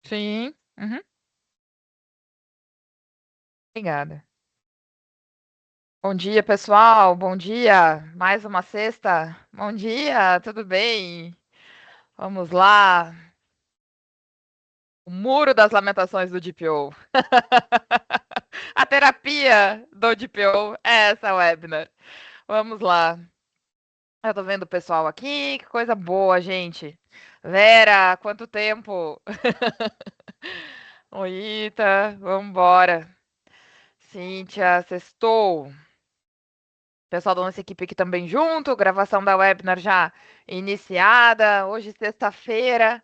Sim. Uhum. Obrigada. Bom dia, pessoal. Bom dia. Mais uma sexta. Bom dia, tudo bem? Vamos lá. O Muro das Lamentações do DPO. A terapia do DPO é essa, Webner. Vamos lá. Eu tô vendo o pessoal aqui. Que coisa boa, gente. Vera, quanto tempo? Oi, Ita. Vambora. Cíntia, sextou. Pessoal da nossa equipe aqui também junto, gravação da webinar já iniciada, hoje sexta-feira,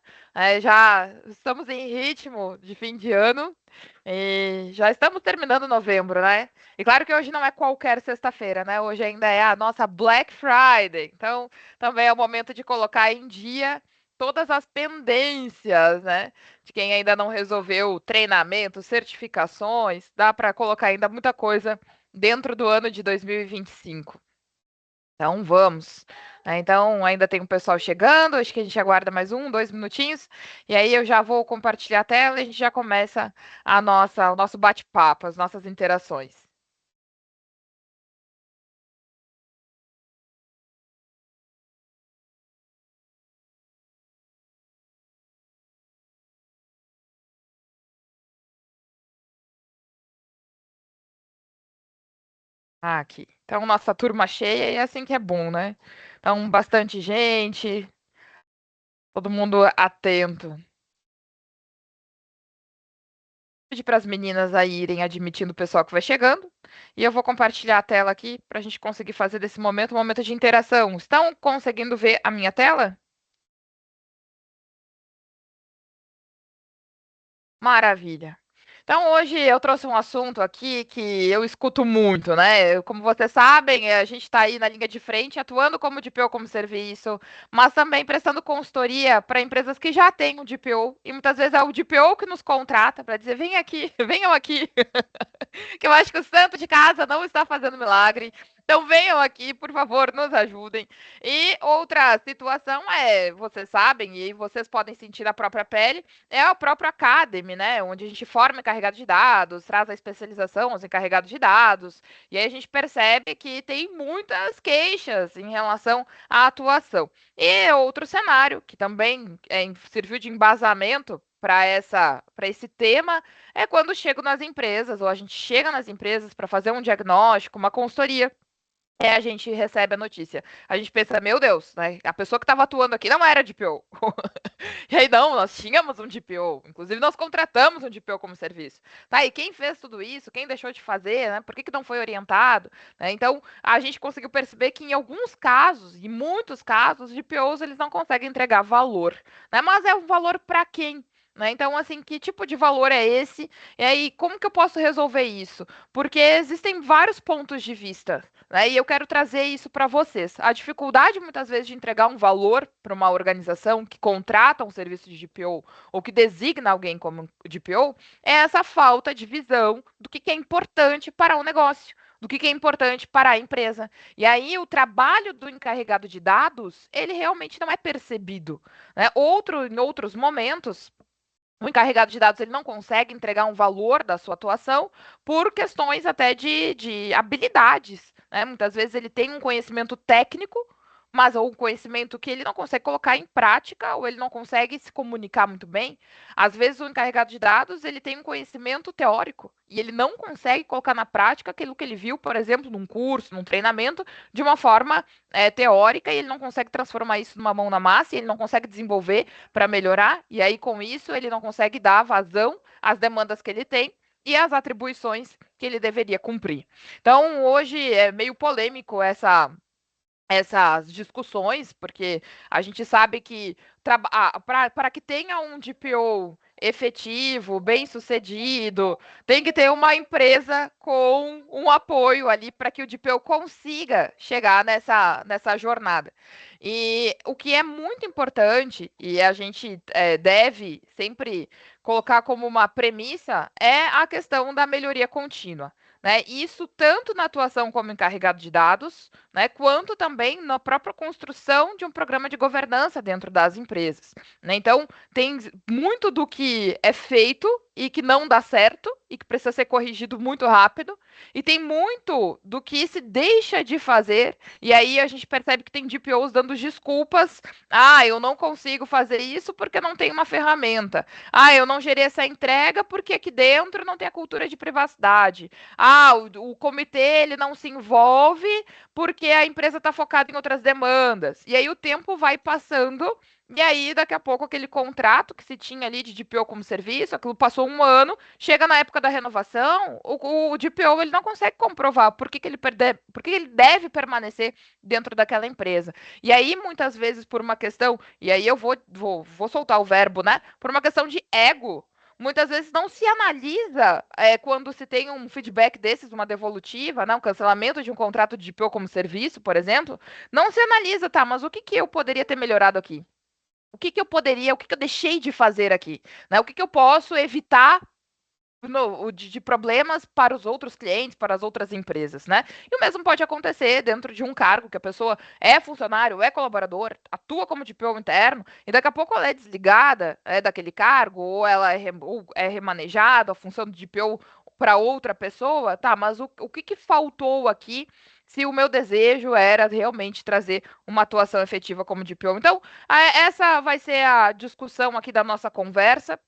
já estamos em ritmo de fim de ano e já estamos terminando novembro, né? E claro que hoje não é qualquer sexta-feira, né? Hoje ainda é a nossa Black Friday, então também é o momento de colocar em dia todas as pendências, né? De quem ainda não resolveu treinamento, certificações, dá para colocar ainda muita coisa dentro do ano de 2025. Então vamos. Então ainda tem um pessoal chegando, acho que a gente aguarda mais 1, 2 minutinhos, e aí eu já vou compartilhar a tela e a gente já começa o nosso bate-papo, as nossas interações. Aqui. Então, nossa turma cheia e é assim que é bom, né? Então, bastante gente, todo mundo atento. Pedir para as meninas aí irem admitindo o pessoal que vai chegando. E eu vou compartilhar a tela aqui para a gente conseguir fazer desse momento um momento de interação. Estão conseguindo ver a minha tela? Maravilha. Então, hoje eu trouxe um assunto aqui que eu escuto muito, né? Como vocês sabem, a gente está aí na linha de frente, atuando como DPO como serviço, mas também prestando consultoria para empresas que já têm um DPO, e muitas vezes é o DPO que nos contrata para dizer: vem aqui, venham aqui, que eu acho que o santo de casa não está fazendo milagre. Então venham aqui, por favor, nos ajudem. E outra situação é, vocês sabem, e vocês podem sentir na própria pele, é o próprio Academy, né? Onde a gente forma encarregado de dados, traz a especialização aos encarregados de dados, e aí a gente percebe que tem muitas queixas em relação à atuação. E outro cenário, que também serviu de embasamento para esse tema, é quando chego nas empresas, ou a gente chega nas empresas para fazer um diagnóstico, uma consultoria. A gente recebe a notícia. A gente pensa, meu Deus, né? A pessoa que estava atuando aqui não era DPO. E aí, não, nós tínhamos um DPO. Inclusive, nós contratamos um DPO como serviço. Tá, e quem fez tudo isso? Quem deixou de fazer? Né? Por que não foi orientado? Né? Então, a gente conseguiu perceber que em alguns casos, e muitos casos, os DPOs eles não conseguem entregar valor. Né? Mas é um valor para quem? Né? Então, assim, que tipo de valor é esse? E aí, como que eu posso resolver isso? Porque existem vários pontos de vista, né? E eu quero trazer isso para vocês. A dificuldade, muitas vezes, de entregar um valor para uma organização que contrata um serviço de GPO ou que designa alguém como GPO é essa falta de visão do que é importante para o negócio. Do que é importante para a empresa. E aí, o trabalho do encarregado de dados, ele realmente não é percebido. Né? Em outros momentos, o encarregado de dados ele não consegue entregar um valor da sua atuação por questões até de habilidades. Né? Muitas vezes ele tem um conhecimento técnico, mas ou um conhecimento que ele não consegue colocar em prática, ou ele não consegue se comunicar muito bem. Às vezes o encarregado de dados ele tem um conhecimento teórico e ele não consegue colocar na prática aquilo que ele viu, por exemplo, num curso, num treinamento, de uma forma teórica, e ele não consegue transformar isso numa mão na massa, e ele não consegue desenvolver para melhorar, e aí com isso ele não consegue dar vazão às demandas que ele tem e às atribuições que ele deveria cumprir. Então, hoje é meio polêmico essas discussões, porque a gente sabe que para que tenha um DPO efetivo, bem sucedido, tem que ter uma empresa com um apoio ali para que o DPO consiga chegar nessa jornada. E o que é muito importante, e a gente deve sempre colocar como uma premissa, é a questão da melhoria contínua. né? Isso tanto na atuação como encarregado de dados, né, quanto também na própria construção de um programa de governança dentro das empresas, né? Então, tem muito do que é feito e que não dá certo e que precisa ser corrigido muito rápido, e tem muito do que se deixa de fazer, e aí a gente percebe que tem DPOs dando desculpas. Ah, eu não consigo fazer isso porque não tem uma ferramenta. Ah, eu não gerei essa entrega porque aqui dentro não tem a cultura de privacidade. Ah, o comitê ele não se envolve porque a empresa está focada em outras demandas. E aí o tempo vai passando, e aí daqui a pouco aquele contrato que se tinha ali de DPO como serviço, aquilo passou um ano, chega na época da renovação, o DPO ele não consegue comprovar por que ele deve permanecer dentro daquela empresa. E aí, muitas vezes, por uma questão, e aí eu vou soltar o verbo, né? Por uma questão de ego. Muitas vezes não se analisa quando se tem um feedback desses, uma devolutiva, né, um cancelamento de um contrato de DPO como serviço, por exemplo, não se analisa, tá, mas o que, que eu poderia ter melhorado aqui? O que, que eu deixei de fazer aqui? Né? O que, que eu posso evitar de problemas para os outros clientes, para as outras empresas, né? E o mesmo pode acontecer dentro de um cargo que a pessoa é funcionário, é colaborador, atua como DPO interno, e daqui a pouco ela é desligada daquele cargo, ou é remanejada a função de DPO para outra pessoa, tá? Mas o que, que faltou aqui? Se o meu desejo era realmente trazer uma atuação efetiva como DPO. Então, essa vai ser a discussão aqui da nossa conversa.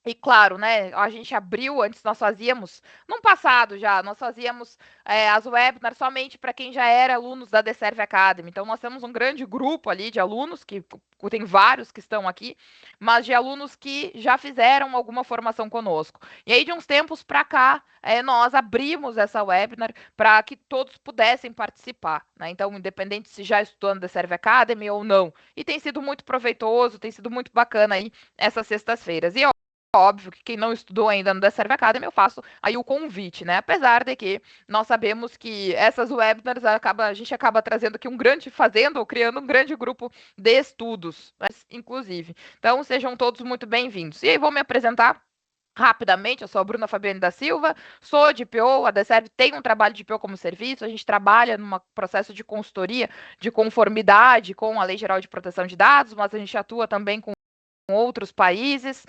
E claro, né, a gente abriu, antes nós fazíamos, no passado já, nós fazíamos as webinars somente para quem já era alunos da The Serve Academy. Então, nós temos um grande grupo ali de alunos, que tem vários que estão aqui, mas de alunos que já fizeram alguma formação conosco. E aí, de uns tempos para cá, nós abrimos essa webinar para que todos pudessem participar, né? Então, independente se já estudando The Serve Academy ou não. E tem sido muito proveitoso, tem sido muito bacana aí essas sextas-feiras. E óbvio que quem não estudou ainda no The Serve Academy, eu faço aí o convite, né? Apesar de que nós sabemos que essas webinars a gente acaba trazendo aqui fazendo ou criando um grande grupo de estudos, inclusive. Então, sejam todos muito bem-vindos. E aí, vou me apresentar rapidamente. Eu sou a Bruna Fabiane da Silva, sou de DPO, a DSERV tem um trabalho de DPO como serviço, a gente trabalha num processo de consultoria de conformidade com a Lei Geral de Proteção de Dados, mas a gente atua também com outros países,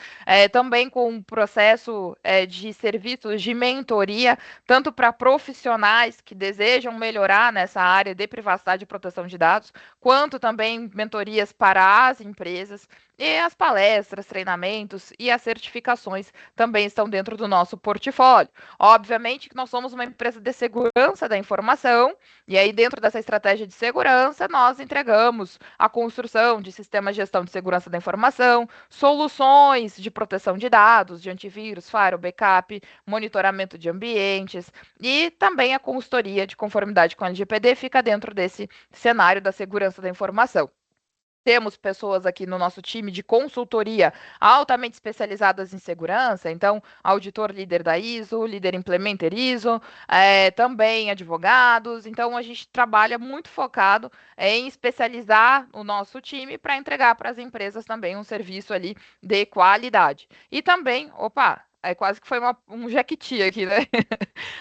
também com um processo de serviços de mentoria, tanto para profissionais que desejam melhorar nessa área de privacidade e proteção de dados, quanto também mentorias para as empresas. E as palestras, treinamentos e as certificações também estão dentro do nosso portfólio. Obviamente que nós somos uma empresa de segurança da informação, e aí dentro dessa estratégia de segurança, nós entregamos a construção de sistemas de gestão de segurança da informação, soluções de proteção de dados, de antivírus, firewall, backup, monitoramento de ambientes, e também a consultoria de conformidade com a LGPD fica dentro desse cenário da segurança da informação. Temos pessoas aqui no nosso time de consultoria altamente especializadas em segurança, então, auditor líder da ISO, líder implementer ISO, também advogados. Então, a gente trabalha muito focado em especializar o nosso time para entregar para as empresas também um serviço ali de qualidade. E também, quase que foi um jequiti aqui, né?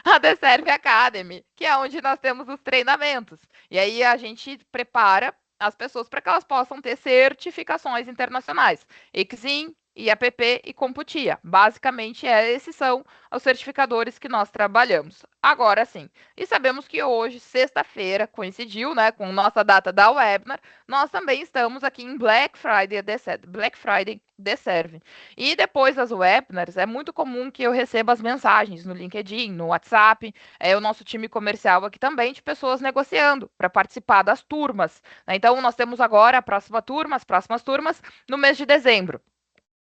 A The Serve Academy, que é onde nós temos os treinamentos. E aí a gente prepara as pessoas para que elas possam ter certificações internacionais, Exim, IAPP e Computia. Basicamente, esses são os certificadores que nós trabalhamos. Agora sim, e sabemos que hoje, sexta-feira, coincidiu, né, com nossa data da webinar, nós também estamos aqui em Black Friday The Serve. E depois das webinars, é muito comum que eu receba as mensagens no LinkedIn, no WhatsApp, o nosso time comercial aqui também, de pessoas negociando para participar das turmas, né? Então, nós temos agora as próximas turmas, no mês de dezembro.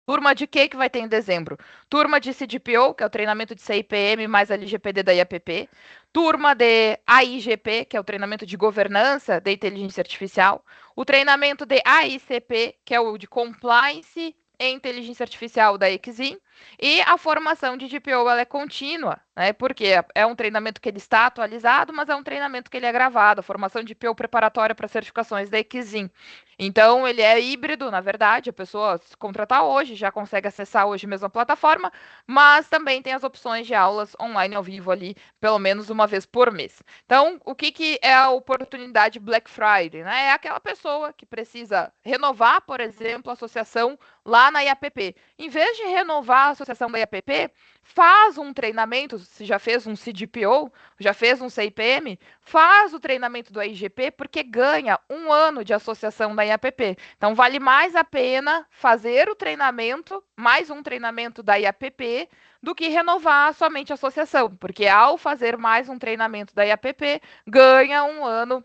Turma de que vai ter em dezembro? Turma de CDPO, que é o treinamento de CIPM mais LGPD da IAPP. Turma de AIGP, que é o treinamento de governança da inteligência artificial. O treinamento de AICP, que é o de compliance e inteligência artificial da Exim. E a formação de DPO ela é contínua, né? Porque é um treinamento que ele está atualizado, mas é um treinamento que ele é gravado. A formação de DPO preparatória para certificações da Equizim. Então, ele é híbrido, na verdade. A pessoa se contratar hoje já consegue acessar hoje mesmo a plataforma, mas também tem as opções de aulas online ao vivo ali, pelo menos uma vez por mês. Então, o que é a oportunidade Black Friday? Né? É aquela pessoa que precisa renovar, por exemplo, a associação lá na IAPP. Em vez de renovar a associação da IAPP, faz um treinamento, se já fez um CDPO, já fez um CIPM, faz o treinamento do IGP, porque ganha um ano de associação da IAPP. Então, vale mais a pena fazer o treinamento, mais um treinamento da IAPP, do que renovar somente a associação, porque ao fazer mais um treinamento da IAPP, ganha um ano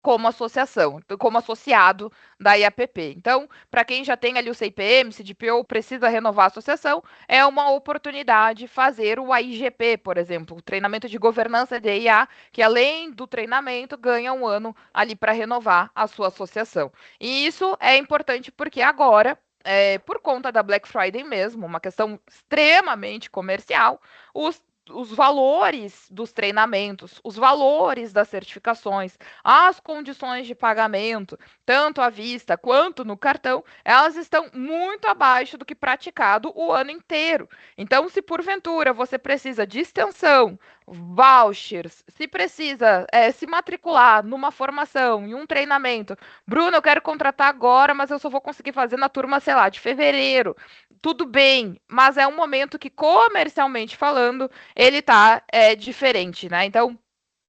como associação, como associado da IAPP. Então, para quem já tem ali o CIPM, CDPO, precisa renovar a associação, é uma oportunidade fazer o AIGP, por exemplo, o treinamento de governança de IA, que além do treinamento, ganha um ano ali para renovar a sua associação. E isso é importante porque agora, por conta da Black Friday mesmo, uma questão extremamente comercial, os valores dos treinamentos, os valores das certificações, as condições de pagamento, tanto à vista quanto no cartão, elas estão muito abaixo do que praticado o ano inteiro. Então, se porventura você precisa de extensão, vouchers, se precisa se matricular numa formação, em um treinamento, Bruno, eu quero contratar agora, mas eu só vou conseguir fazer na turma, sei lá, de fevereiro. Tudo bem, mas é um momento que, comercialmente falando, ele está diferente, né? Então,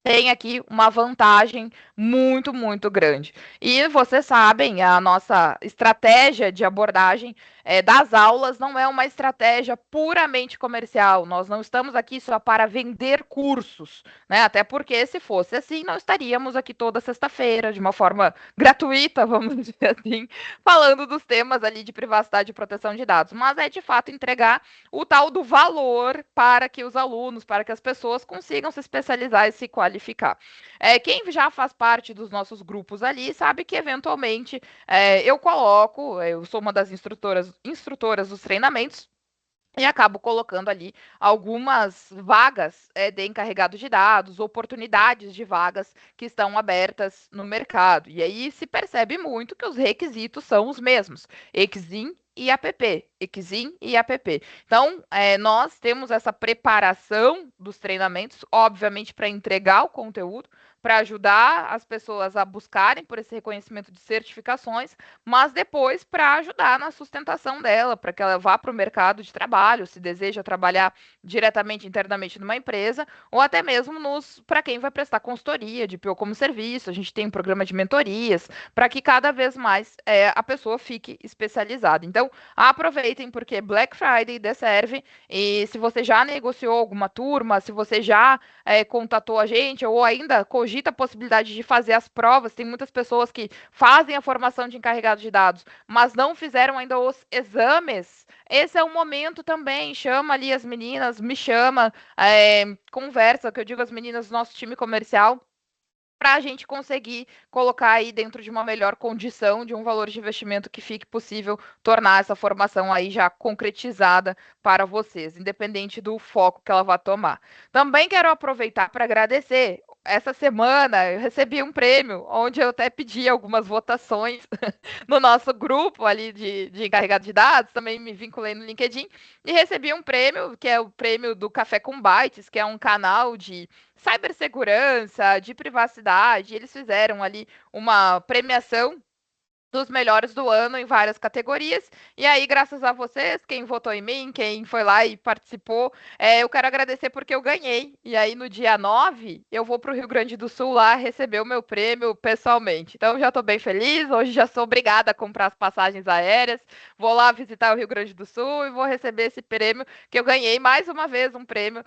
tem aqui uma vantagem muito, muito grande. E vocês sabem, a nossa estratégia de abordagem das aulas não é uma estratégia puramente comercial. Nós não estamos aqui só para vender cursos, né? Até porque, se fosse assim, não estaríamos aqui toda sexta-feira, de uma forma gratuita, vamos dizer assim, falando dos temas ali de privacidade e proteção de dados. Mas é de fato entregar o tal do valor para que os alunos, para que as pessoas consigam se especializar e se qualificar. Quem já faz parte dos nossos grupos ali sabe que eventualmente eu sou uma das instrutoras dos treinamentos, e acabo colocando ali algumas vagas de encarregado de dados, oportunidades de vagas que estão abertas no mercado. E aí se percebe muito que os requisitos são os mesmos: Exim e APP, Exim e APP. Então, nós temos essa preparação dos treinamentos, obviamente, para entregar o conteúdo, para ajudar as pessoas a buscarem por esse reconhecimento de certificações, mas depois para ajudar na sustentação dela, para que ela vá para o mercado de trabalho, se deseja trabalhar diretamente, internamente numa empresa, ou até mesmo para quem vai prestar consultoria de PO como serviço. A gente tem um programa de mentorias, para que cada vez mais a pessoa fique especializada. Então, aproveitem, porque Black Friday serve, e se você já negociou alguma turma, se você já contatou a gente, ou ainda cogita a possibilidade de fazer as provas, tem muitas pessoas que fazem a formação de encarregado de dados, mas não fizeram ainda os exames. Esse é o momento também. Chama ali as meninas, me chama, conversa, que eu digo as meninas do nosso time comercial, para a gente conseguir colocar aí dentro de uma melhor condição, de um valor de investimento que fique possível tornar essa formação aí já concretizada para vocês, independente do foco que ela vai tomar. Também quero aproveitar para agradecer. Essa semana eu recebi um prêmio, onde eu até pedi algumas votações no nosso grupo ali de encarregado de dados, também me vinculei no LinkedIn, e recebi um prêmio, que é o prêmio do Café com Bytes, que é um canal de cibersegurança, de privacidade. Eles fizeram ali uma premiação dos melhores do ano em várias categorias. E aí, graças a vocês, quem votou em mim, quem foi lá e participou, eu quero agradecer porque eu ganhei. E aí, no dia 9, eu vou para o Rio Grande do Sul lá receber o meu prêmio pessoalmente. Então, já estou bem feliz. Hoje já sou obrigada a comprar as passagens aéreas. Vou lá visitar o Rio Grande do Sul e vou receber esse prêmio que eu ganhei mais uma vez um prêmio,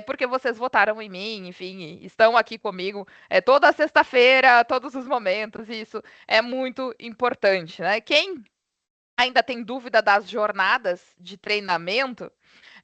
porque vocês votaram em mim, enfim, estão aqui comigo toda sexta-feira, todos os momentos. E isso é muito importante, né? Quem ainda tem dúvida das jornadas de treinamento,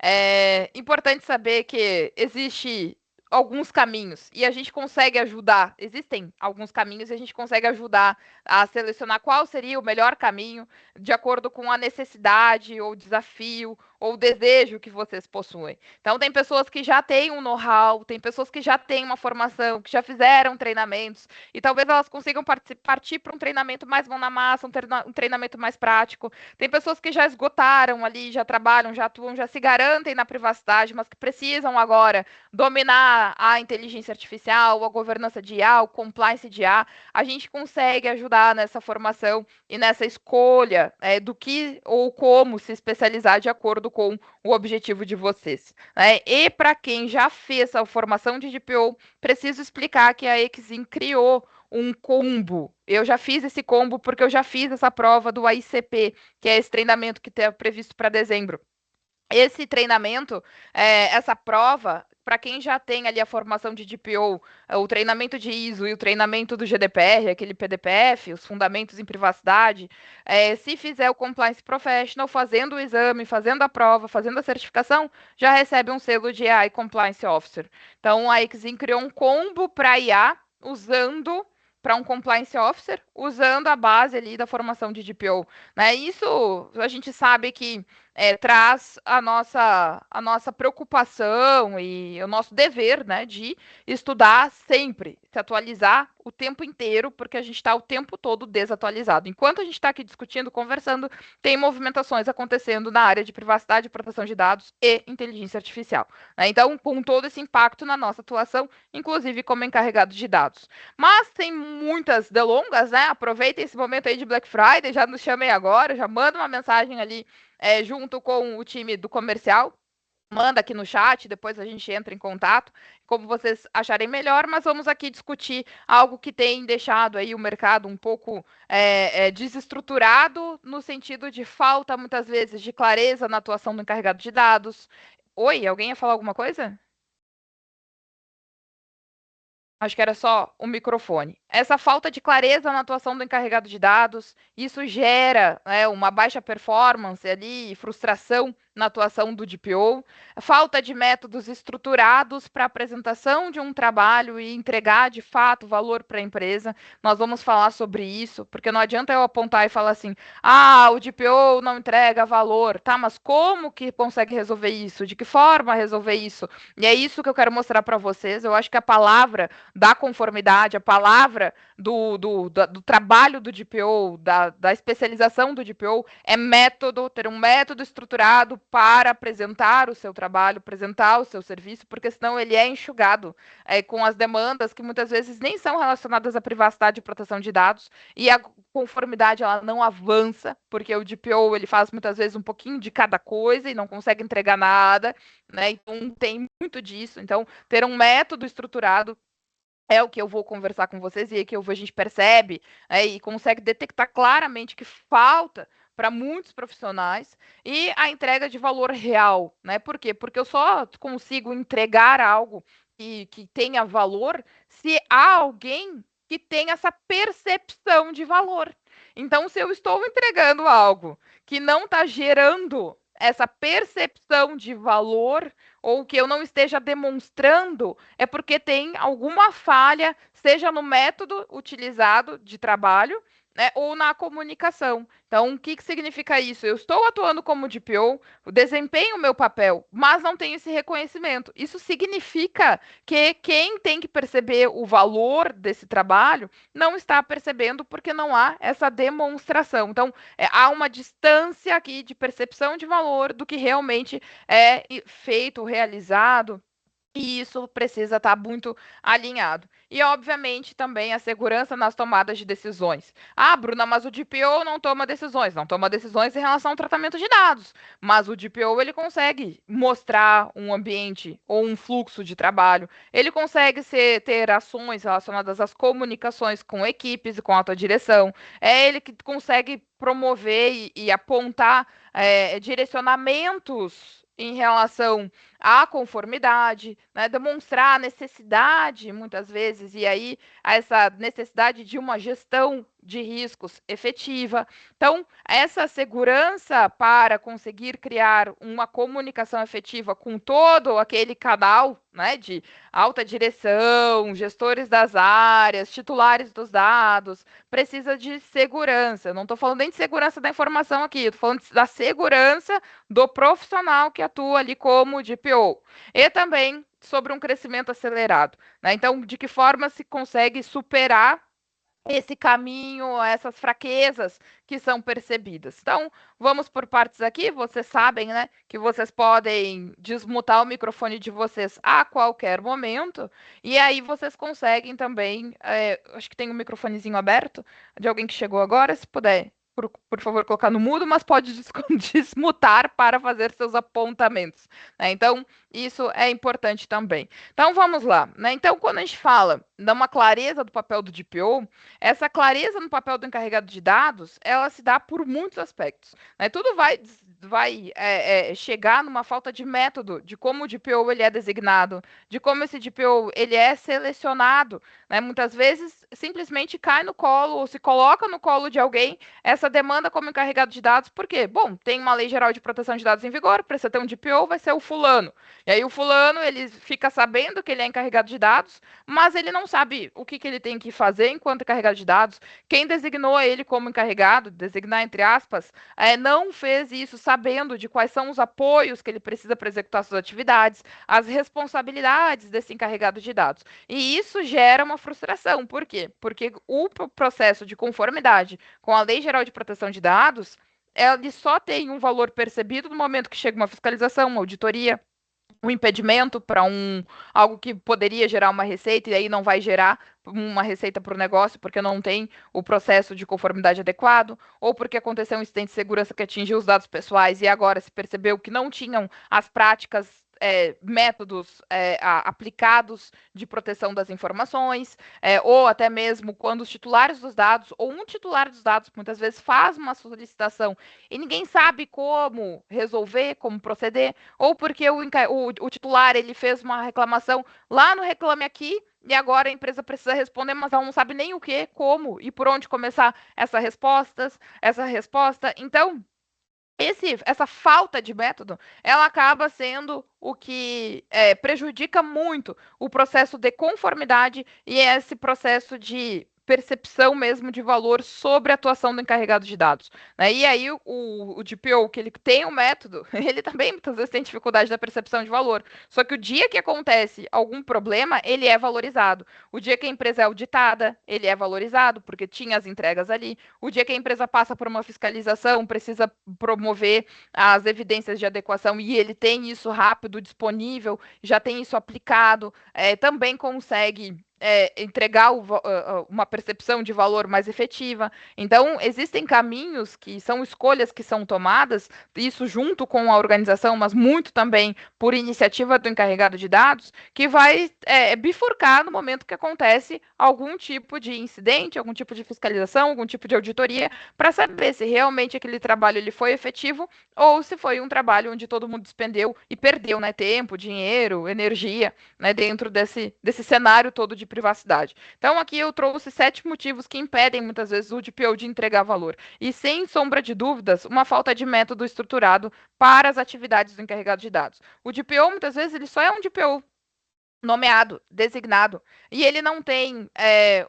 é importante saber que existe alguns caminhos e a gente consegue ajudar. Existem alguns caminhos e a gente consegue ajudar a selecionar qual seria o melhor caminho de acordo com a necessidade ou desafio ou o desejo que vocês possuem. Então, tem pessoas que já têm um know-how, tem pessoas que já têm uma formação, que já fizeram treinamentos, e talvez elas consigam partir para um treinamento mais mão na massa, um treinamento mais prático. Tem pessoas que já esgotaram ali, já trabalham, já atuam, já se garantem na privacidade, mas que precisam agora dominar a inteligência artificial, a governança de IA, o compliance de IA. A gente consegue ajudar nessa formação e nessa escolha do que ou como se especializar de acordo com o objetivo de vocês. Né? E para quem já fez a formação de DPO, preciso explicar que a Exim criou um combo. Eu já fiz esse combo porque eu já fiz essa prova do AICP, que é esse treinamento que está previsto para dezembro. Esse treinamento, essa prova, para quem já tem ali a formação de DPO, o treinamento de ISO e o treinamento do GDPR, aquele PDPF, os fundamentos em privacidade, se fizer o Compliance Professional, fazendo o exame, fazendo a prova, fazendo a certificação, já recebe um selo de AI Compliance Officer. Então, a Exim criou um combo para IA, usando para um compliance officer, usando a base ali da formação de DPO. Né? Isso a gente sabe que traz a nossa preocupação e o nosso dever, né, de estudar sempre, se atualizar o tempo inteiro, porque a gente está o tempo todo desatualizado. Enquanto a gente está aqui discutindo, conversando, tem movimentações acontecendo na área de privacidade, proteção de dados e inteligência artificial. Né? Então, com todo esse impacto na nossa atuação, inclusive como encarregado de dados. Mas sem muitas delongas, né? Aproveitem esse momento aí de Black Friday, já nos chamei agora, já manda uma mensagem ali junto com o time do comercial, manda aqui no chat, depois a gente entra em contato, como vocês acharem melhor, mas vamos aqui discutir algo que tem deixado aí o mercado um pouco desestruturado, no sentido de falta, muitas vezes, de clareza na atuação do encarregado de dados. Oi, alguém ia falar alguma coisa? Acho que era só o microfone. Essa falta de clareza na atuação do encarregado de dados, isso gera uma baixa performance ali, frustração na atuação do DPO, falta de métodos estruturados para apresentação de um trabalho e entregar de fato valor para a empresa. Nós vamos falar sobre isso, porque não adianta eu apontar e falar assim: o DPO não entrega valor, tá? Mas como que consegue resolver isso? De que forma resolver isso? E é isso que eu quero mostrar para vocês. Eu acho que a palavra da conformidade, a palavra do trabalho do DPO, da especialização do DPO, é método, ter um método estruturado para apresentar o seu trabalho, apresentar o seu serviço, porque senão ele é enxugado com as demandas que muitas vezes nem são relacionadas à privacidade e proteção de dados, e a conformidade ela não avança, porque o DPO ele faz muitas vezes um pouquinho de cada coisa e não consegue entregar nada, né? Então tem muito disso. Então, ter um método estruturado é o que eu vou conversar com vocês e é que a gente percebe e consegue detectar claramente que falta para muitos profissionais e a entrega de valor real, né? Por quê? Porque eu só consigo entregar algo que tenha valor se há alguém que tem essa percepção de valor. Então, se eu estou entregando algo que não está gerando essa percepção de valor, ou que eu não esteja demonstrando, é porque tem alguma falha, seja no método utilizado de trabalho, né, ou na comunicação. Então, o que significa isso? Eu estou atuando como DPO, desempenho o meu papel, mas não tenho esse reconhecimento. Isso significa que quem tem que perceber o valor desse trabalho não está percebendo porque não há essa demonstração. Então, há uma distância aqui de percepção de valor do que realmente é feito, realizado, e isso precisa estar muito alinhado. E, obviamente, também a segurança nas tomadas de decisões. Bruna, mas o DPO não toma decisões. Não toma decisões em relação ao tratamento de dados. Mas o DPO, ele consegue mostrar um ambiente ou um fluxo de trabalho. Ele consegue ter ações relacionadas às comunicações com equipes e com a alta direção. É ele que consegue promover e apontar direcionamentos em relação à conformidade, né, demonstrar a necessidade, muitas vezes, e aí essa necessidade de uma gestão de riscos efetiva. Então, essa segurança para conseguir criar uma comunicação efetiva com todo aquele canal, né, de alta direção, gestores das áreas, titulares dos dados, precisa de segurança. Eu não estou falando nem de segurança da informação aqui, estou falando da segurança do profissional que atua ali como DPO. E também sobre um crescimento acelerado, né? Então, de que forma se consegue superar esse caminho, essas fraquezas que são percebidas. Então, vamos por partes aqui. Vocês sabem, né, que vocês podem desmutar o microfone de vocês a qualquer momento, e aí vocês conseguem também. Acho que tem um microfonezinho aberto de alguém que chegou agora, se puder. Por favor, colocar no mudo, mas pode desmutar para fazer seus apontamentos, né? Então, isso é importante também. Então, vamos lá, né? Então, quando a gente fala de uma clareza do papel do DPO, essa clareza no papel do encarregado de dados, ela se dá por muitos aspectos, né? Tudo vai chegar numa falta de método de como o DPO ele é designado, de como esse DPO ele é selecionado, né? Muitas vezes simplesmente cai no colo ou se coloca no colo de alguém essa demanda como encarregado de dados, por quê? Bom, tem uma lei geral de proteção de dados em vigor, precisa ter um DPO, vai ser o fulano. E aí o fulano, ele fica sabendo que ele é encarregado de dados, mas ele não sabe o que ele tem que fazer enquanto encarregado de dados. Quem designou ele como encarregado, designar entre aspas, não fez isso sabendo de quais são os apoios que ele precisa para executar suas atividades, as responsabilidades desse encarregado de dados. E isso gera uma frustração. Por quê? Porque o processo de conformidade com a Lei Geral de Proteção de Dados, ele só tem um valor percebido no momento que chega uma fiscalização, uma auditoria, um impedimento para algo que poderia gerar uma receita e aí não vai gerar uma receita para o negócio porque não tem o processo de conformidade adequado, ou porque aconteceu um incidente de segurança que atingiu os dados pessoais e agora se percebeu que não tinham as práticas métodos aplicados de proteção das informações, ou até mesmo quando os titulares dos dados, ou um titular dos dados, muitas vezes faz uma solicitação e ninguém sabe como resolver, como proceder, ou porque o titular ele fez uma reclamação lá no Reclame Aqui, e agora a empresa precisa responder, mas ela não sabe nem o que, como e por onde começar essa resposta. Então, essa falta de método, ela acaba sendo o que prejudica muito o processo de conformidade e esse processo de percepção mesmo de valor sobre a atuação do encarregado de dados, né? E aí o DPO, que ele tem um método, ele também muitas vezes tem dificuldade da percepção de valor. Só que o dia que acontece algum problema, ele é valorizado. O dia que a empresa é auditada, ele é valorizado, porque tinha as entregas ali. O dia que a empresa passa por uma fiscalização, precisa promover as evidências de adequação e ele tem isso rápido, disponível, já tem isso aplicado, também consegue entregar uma percepção de valor mais efetiva. Então, existem caminhos que são escolhas que são tomadas, isso junto com a organização, mas muito também por iniciativa do encarregado de dados, que vai bifurcar no momento que acontece algum tipo de incidente, algum tipo de fiscalização, algum tipo de auditoria, para saber se realmente aquele trabalho ele foi efetivo ou se foi um trabalho onde todo mundo despendeu e perdeu, né, tempo, dinheiro, energia, né, dentro desse cenário todo de privacidade. Então, aqui eu trouxe 7 motivos que impedem, muitas vezes, o DPO de entregar valor. E, sem sombra de dúvidas, uma falta de método estruturado para as atividades do encarregado de dados. O DPO, muitas vezes, ele só é um DPO nomeado, designado, e ele não tem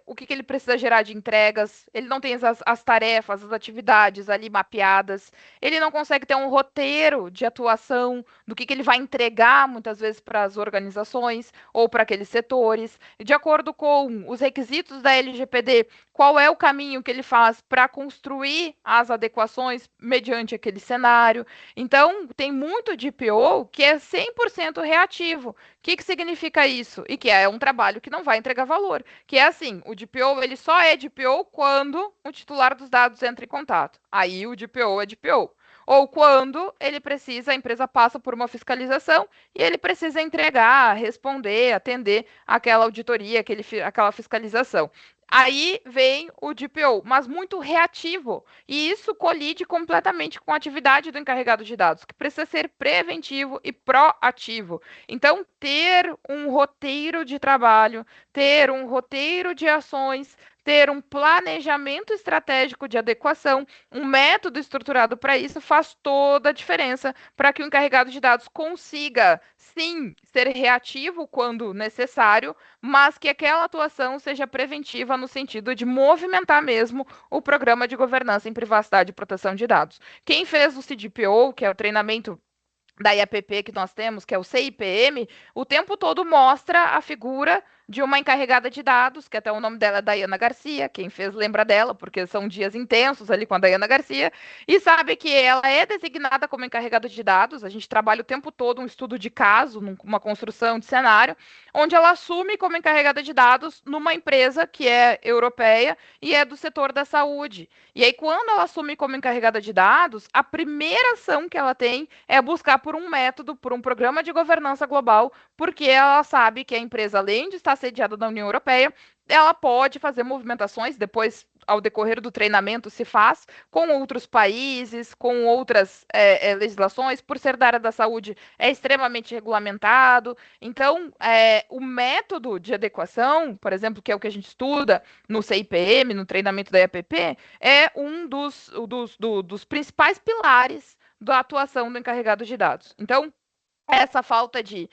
o que ele precisa gerar de entregas, ele não tem as tarefas, as atividades ali mapeadas, ele não consegue ter um roteiro de atuação do que ele vai entregar, muitas vezes, para as organizações ou para aqueles setores, de acordo com os requisitos da LGPD, qual é o caminho que ele faz para construir as adequações mediante aquele cenário. Então, tem muito de DPO que é 100% reativo. O que significa isso? E que é um trabalho que não vai entregar valor. Que é assim, o DPO ele só é DPO quando o titular dos dados entra em contato. Aí o DPO é DPO. Ou quando ele precisa, a empresa passa por uma fiscalização e ele precisa entregar, responder, atender aquela auditoria, aquela fiscalização. Aí vem o DPO, mas muito reativo. E isso colide completamente com a atividade do encarregado de dados, que precisa ser preventivo e proativo. Então, ter um roteiro de trabalho, ter um roteiro de ações, ter um planejamento estratégico de adequação, um método estruturado para isso faz toda a diferença para que o encarregado de dados consiga, sim, ser reativo quando necessário, mas que aquela atuação seja preventiva no sentido de movimentar mesmo o programa de governança em privacidade e proteção de dados. Quem fez o CDPO, que é o treinamento da IAPP que nós temos, que é o CIPM, o tempo todo mostra a figura de uma encarregada de dados, que até o nome dela é Daiana Garcia, quem fez lembra dela, porque são dias intensos ali com a Daiana Garcia, e sabe que ela é designada como encarregada de dados, a gente trabalha o tempo todo um estudo de caso, uma construção de cenário, onde ela assume como encarregada de dados numa empresa que é europeia e é do setor da saúde. E aí, quando ela assume como encarregada de dados, a primeira ação que ela tem é buscar por um método, por um programa de governança global, porque ela sabe que a empresa, além de estar sediada na União Europeia, ela pode fazer movimentações, depois, ao decorrer do treinamento, se faz com outros países, com outras legislações, por ser da área da saúde, é extremamente regulamentado. Então, o método de adequação, por exemplo, que é o que a gente estuda no CIPM, no treinamento da IAPP, é um dos principais pilares da atuação do encarregado de dados. Então, essa falta de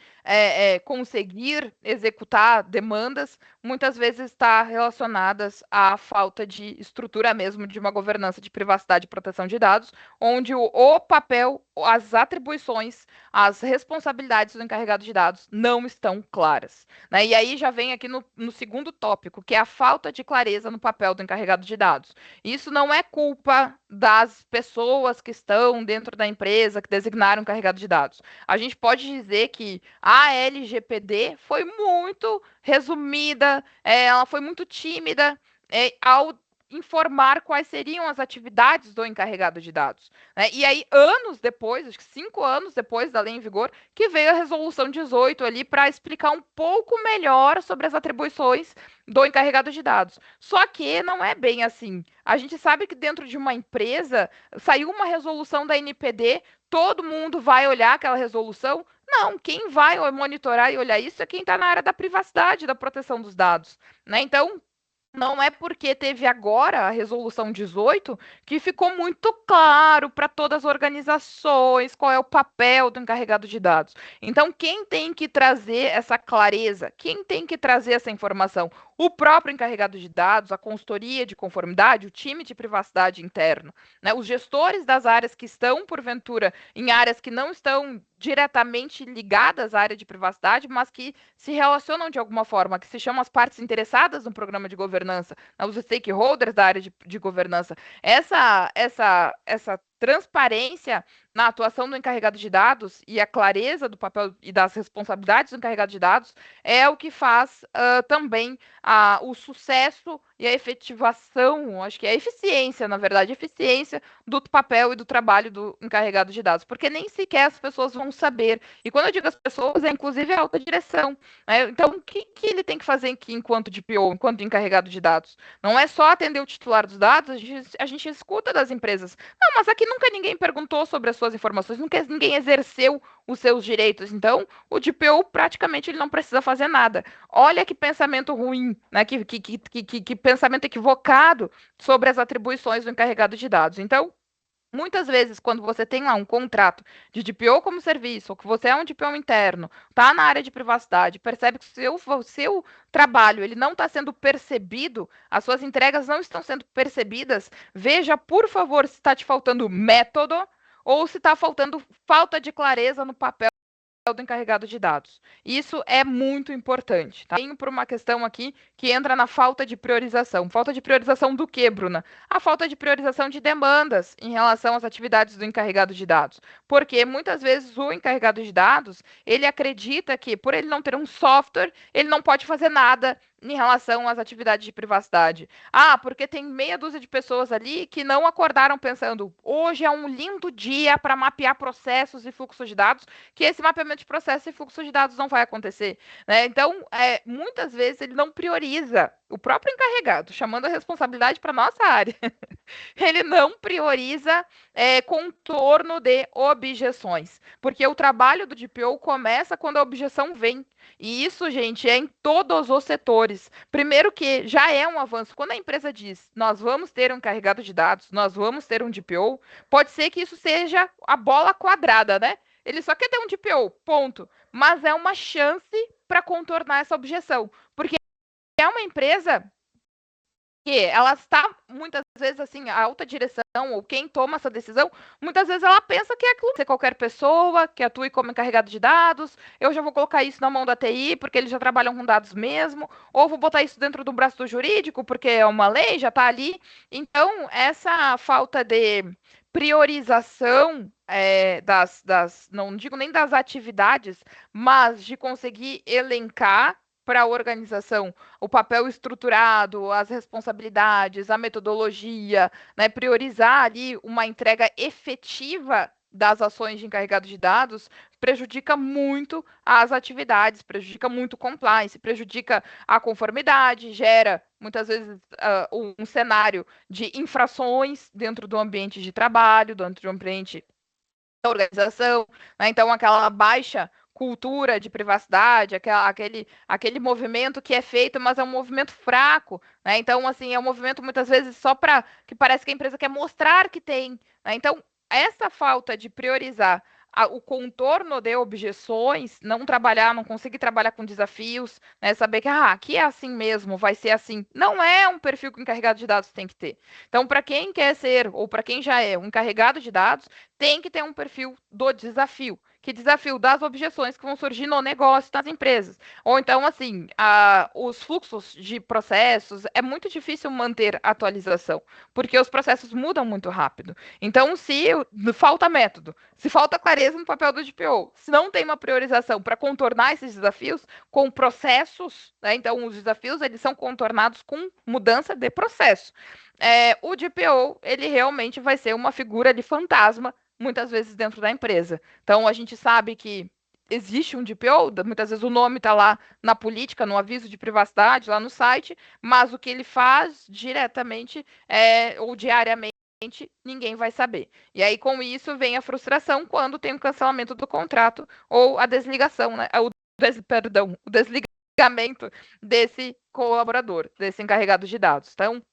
conseguir executar demandas muitas vezes está relacionadas à falta de estrutura mesmo de uma governança de privacidade e proteção de dados, onde o papel, as atribuições, as responsabilidades do encarregado de dados não estão claras. Né? E aí já vem aqui no segundo tópico, que é a falta de clareza no papel do encarregado de dados. Isso não é culpa das pessoas que estão dentro da empresa que designaram o encarregado de dados. A gente pode dizer que a LGPD foi muito resumida, ela foi muito tímida ao informar quais seriam as atividades do encarregado de dados. Né? E aí, anos depois, acho que 5 anos depois da lei em vigor, que veio a resolução 18 ali para explicar um pouco melhor sobre as atribuições do encarregado de dados. Só que não é bem assim. A gente sabe que dentro de uma empresa saiu uma resolução da NPD, todo mundo vai olhar aquela resolução? Não, quem vai monitorar e olhar isso é quem está na área da privacidade, da proteção dos dados. Né? Então, não é porque teve agora a resolução 18 que ficou muito claro para todas as organizações qual é o papel do encarregado de dados. Então, quem tem que trazer essa clareza? Quem tem que trazer essa informação? O próprio encarregado de dados, a consultoria de conformidade, o time de privacidade interno, né? Os gestores das áreas que estão, porventura, em áreas que não estão diretamente ligadas à área de privacidade, mas que se relacionam de alguma forma, que se chamam as partes interessadas no programa de governança, os stakeholders da área de governança. Essa transparência na atuação do encarregado de dados e a clareza do papel e das responsabilidades do encarregado de dados é o que faz também o sucesso e a efetivação, acho que é a eficiência, na verdade, a eficiência do papel e do trabalho do encarregado de dados, porque nem sequer as pessoas vão saber. E quando eu digo as pessoas, é inclusive a alta direção. Né? Então, o que ele tem que fazer aqui enquanto DPO, enquanto encarregado de dados? Não é só atender o titular dos dados, a gente escuta das empresas. Não, mas aqui nunca ninguém perguntou sobre as suas informações, nunca ninguém exerceu os seus direitos. Então, o DPO praticamente ele não precisa fazer nada. Olha que pensamento ruim, né? Que pensamento equivocado sobre as atribuições do encarregado de dados. Então, muitas vezes, quando você tem lá um contrato de DPO como serviço, ou que você é um DPO interno, está na área de privacidade, percebe que o seu trabalho ele não está sendo percebido, as suas entregas não estão sendo percebidas, veja, por favor, se está te faltando método ou se está faltando falta de clareza no papel do encarregado de dados. Isso é muito importante. Tá? Tenho por uma questão aqui que entra na falta de priorização. Falta de priorização do quê, Bruna? A falta de priorização de demandas em relação às atividades do encarregado de dados. Porque muitas vezes o encarregado de dados, ele acredita que por ele não ter um software, ele não pode fazer nada em relação às atividades de privacidade. Ah, porque tem meia dúzia de pessoas ali que não acordaram pensando, hoje é um lindo dia para mapear processos e fluxos de dados, que esse mapeamento de processos e fluxo de dados não vai acontecer. Né? Então, muitas vezes ele não prioriza o próprio encarregado, chamando a responsabilidade para nossa área, ele não prioriza contorno de objeções, porque o trabalho do DPO começa quando a objeção vem. E isso, gente, é em todos os setores. Primeiro que já é um avanço. Quando a empresa diz, nós vamos ter um encarregado de dados, nós vamos ter um DPO, pode ser que isso seja a bola quadrada, né? Ele só quer ter um DPO, ponto. Mas é uma chance para contornar essa objeção. Porque é uma empresa que ela está muitas vezes assim, a alta direção ou quem toma essa decisão, muitas vezes ela pensa que é aquilo ser qualquer pessoa que atue como encarregado de dados, eu já vou colocar isso na mão da TI porque eles já trabalham com dados mesmo, ou vou botar isso dentro do braço do jurídico porque é uma lei, já está ali. Então, essa falta de priorização não digo nem das atividades, mas de conseguir elencar para a organização o papel estruturado, as responsabilidades, a metodologia, né, priorizar ali uma entrega efetiva das ações de encarregado de dados prejudica muito as atividades, prejudica muito o compliance, prejudica a conformidade, gera muitas vezes um cenário de infrações dentro do ambiente de trabalho, dentro do ambiente da organização, né? Então aquela baixa cultura de privacidade, aquele movimento que é feito, mas é um movimento fraco, né? Então, assim, é um movimento muitas vezes só para que parece que a empresa quer mostrar que tem, né? Então, essa falta de priorizar o contorno de objeções, não trabalhar, não conseguir trabalhar com desafios, né? Saber que aqui é assim mesmo, vai ser assim. Não é um perfil que o encarregado de dados tem que ter. Então, para quem quer ser, ou para quem já é um encarregado de dados, tem que ter um perfil do desafio. Que desafio das objeções que vão surgir no negócio das empresas. Ou então, assim, os fluxos de processos, é muito difícil manter atualização, porque os processos mudam muito rápido. Então, se falta método, se falta clareza no papel do DPO, se não tem uma priorização para contornar esses desafios com processos, né, então os desafios eles são contornados com mudança de processo. O DPO, ele realmente vai ser uma figura de fantasma muitas vezes dentro da empresa. Então, a gente sabe que existe um DPO, muitas vezes o nome está lá na política, no aviso de privacidade, lá no site, mas o que ele faz diretamente ou diariamente, ninguém vai saber. E aí, com isso, vem a frustração quando tem o cancelamento do contrato ou a desligação, né? O desligamento desse colaborador, desse encarregado de dados. Então,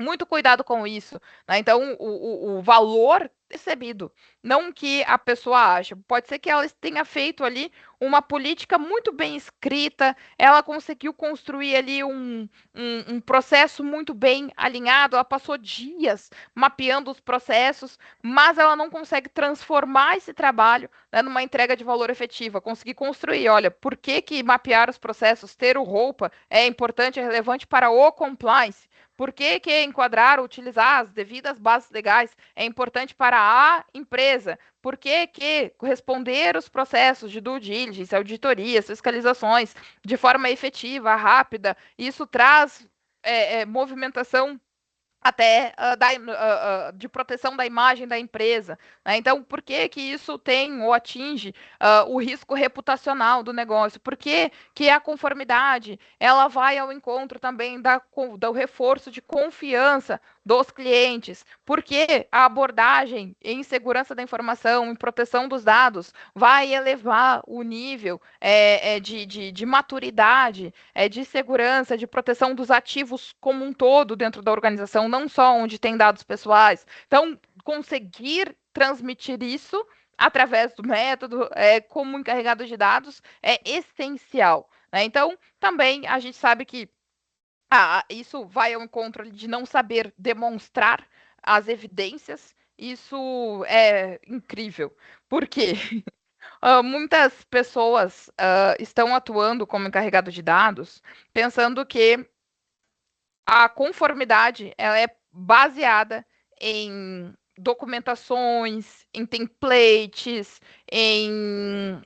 muito cuidado com isso, né? Então, o valor recebido, não o que a pessoa acha. Pode ser que ela tenha feito ali uma política muito bem escrita, ela conseguiu construir ali um processo muito bem alinhado, ela passou dias mapeando os processos, mas ela não consegue transformar esse trabalho, né, numa entrega de valor efetiva, conseguir construir, olha, por que que mapear os processos, ter o roupa é importante, é relevante para o compliance, por que que enquadrar ou utilizar as devidas bases legais é importante para a empresa? Por que que responder os processos de due diligence, auditorias, fiscalizações de forma efetiva, rápida, isso traz movimentação até de proteção da imagem da empresa, né? Então, por que que isso tem ou atinge o risco reputacional do negócio? Por que que a conformidade ela vai ao encontro também do reforço de confiança dos clientes? Por que a abordagem em segurança da informação, em proteção dos dados, vai elevar o nível de maturidade, de segurança, de proteção dos ativos como um todo dentro da organização, não só onde tem dados pessoais. Então, conseguir transmitir isso através do método, como encarregado de dados, é essencial, né? Então, também a gente sabe que isso vai ao encontro de não saber demonstrar as evidências. Isso é incrível. Por quê? Muitas pessoas estão atuando como encarregado de dados, pensando que a conformidade ela é baseada em documentações, em templates, em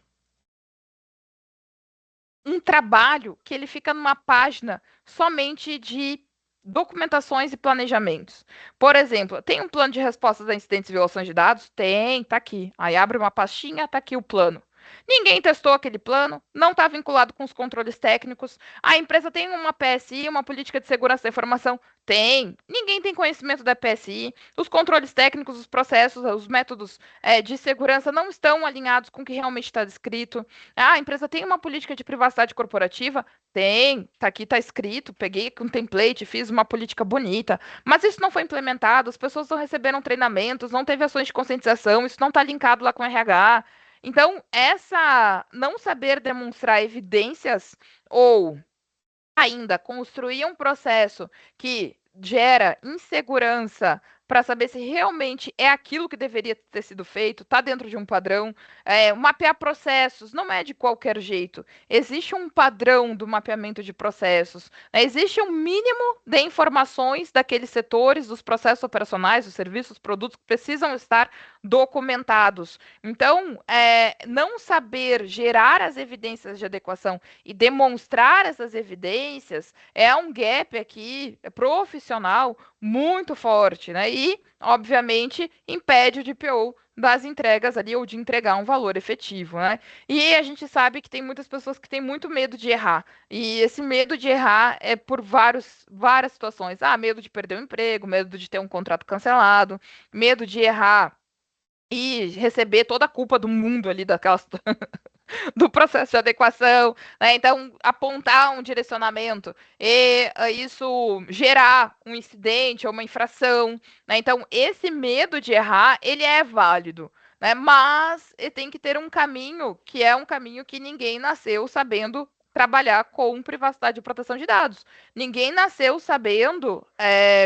um trabalho que ele fica numa página somente de documentações e planejamentos. Por exemplo, tem um plano de respostas a incidentes e violações de dados? Tem, tá aqui. Aí abre uma pastinha, tá aqui o plano. Ninguém testou aquele plano, não está vinculado com os controles técnicos. A empresa tem uma PSI, uma política de segurança da informação? Tem. Ninguém tem conhecimento da PSI. Os controles técnicos, os processos, os métodos de segurança não estão alinhados com o que realmente está descrito. Ah, a empresa tem uma política de privacidade corporativa? Tem. Tá aqui, tá escrito. Peguei um template, fiz uma política bonita. Mas isso não foi implementado, as pessoas não receberam treinamentos, não teve ações de conscientização, isso não está linkado lá com o RH. Então, essa não saber demonstrar evidências ou ainda construir um processo que gera insegurança para saber se realmente é aquilo que deveria ter sido feito, está dentro de um padrão. Mapear processos não é de qualquer jeito. Existe um padrão do mapeamento de processos. Né? Existe um mínimo de informações daqueles setores, dos processos operacionais, dos serviços, produtos que precisam estar documentados. Então, não saber gerar as evidências de adequação e demonstrar essas evidências é um gap aqui profissional muito forte, né? E, obviamente, impede o DPO das entregas ali ou de entregar um valor efetivo, né? E a gente sabe que tem muitas pessoas que têm muito medo de errar. E esse medo de errar é por várias situações. Ah, medo de perder o emprego, medo de ter um contrato cancelado, medo de errar e receber toda a culpa do mundo ali daquelas do processo de adequação, né? Então, apontar um direcionamento e isso gerar um incidente ou uma infração, né? Então, esse medo de errar, ele é válido, né? Mas tem que ter um caminho que é um caminho que ninguém nasceu sabendo trabalhar com privacidade e proteção de dados. Ninguém nasceu sabendo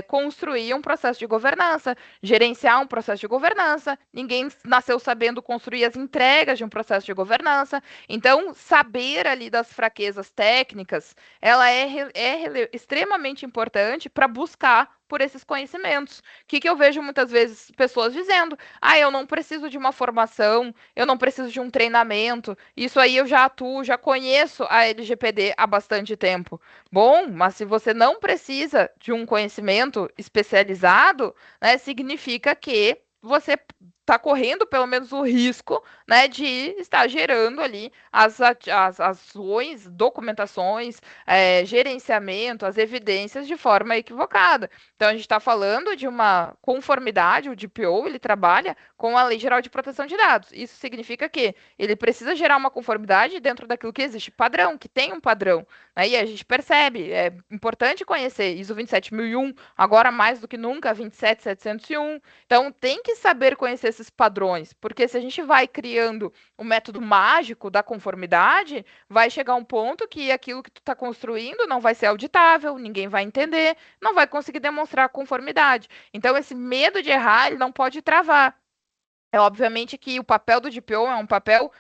construir um processo de governança, gerenciar um processo de governança. Ninguém nasceu sabendo construir as entregas de um processo de governança. Então, saber ali das fraquezas técnicas, ela é extremamente importante para buscar por esses conhecimentos. O que eu vejo muitas vezes pessoas dizendo: ah, eu não preciso de uma formação, eu não preciso de um treinamento, isso aí eu já atuo, já conheço a LGPD há bastante tempo. Bom, mas se você não precisa de um conhecimento especializado, né, significa que você está correndo pelo menos o risco, né, de estar gerando ali as ações, documentações, gerenciamento, as evidências de forma equivocada. Então, a gente está falando de uma conformidade, o DPO, ele trabalha com a Lei Geral de Proteção de Dados. Isso significa que ele precisa gerar uma conformidade dentro daquilo que existe padrão, que tem um padrão. Aí a gente percebe, é importante conhecer ISO 27001, agora mais do que nunca, 27701. Então, tem que saber conhecer esses padrões, porque se a gente vai criando o método mágico da conformidade, vai chegar um ponto que aquilo que tu está construindo não vai ser auditável, ninguém vai entender, não vai conseguir demonstrar a conformidade. Então, esse medo de errar, ele não pode travar. É obviamente que o papel do DPO é um papel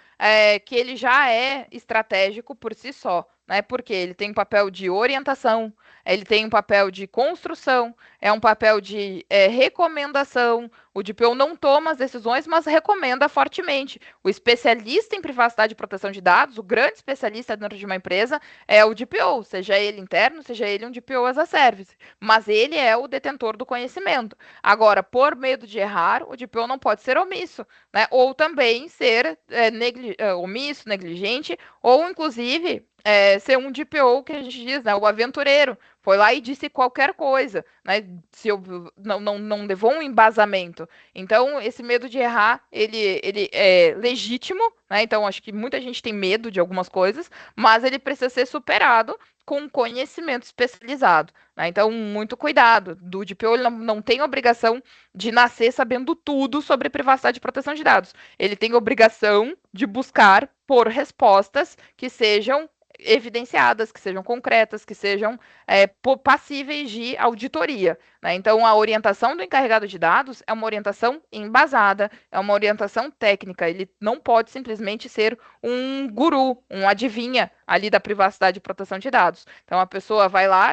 que ele já é estratégico por si só, né? Porque ele tem um papel de orientação, ele tem um papel de construção, é um papel de recomendação. O DPO não toma as decisões, mas recomenda fortemente. O especialista em privacidade e proteção de dados, o grande especialista dentro de uma empresa, é o DPO, seja ele interno, seja ele um DPO as a service. Mas ele é o detentor do conhecimento. Agora, por medo de errar, o DPO não pode ser omisso, né? Ou também ser omisso, negligente, ou inclusive ser um DPO que a gente diz, né? O aventureiro. Foi lá e disse qualquer coisa, né? Se eu não levou um embasamento. Então, esse medo de errar, ele é legítimo, né? Então, acho que muita gente tem medo de algumas coisas, mas ele precisa ser superado com conhecimento especializado. Né? Então, muito cuidado. Do DPO ele não tem obrigação de nascer sabendo tudo sobre privacidade e proteção de dados. Ele tem obrigação de buscar por respostas que sejam evidenciadas, que sejam concretas, que sejam passíveis de auditoria. Né? Então, a orientação do encarregado de dados é uma orientação embasada, é uma orientação técnica. Ele não pode simplesmente ser um guru, um adivinha ali da privacidade e proteção de dados. Então, a pessoa vai lá,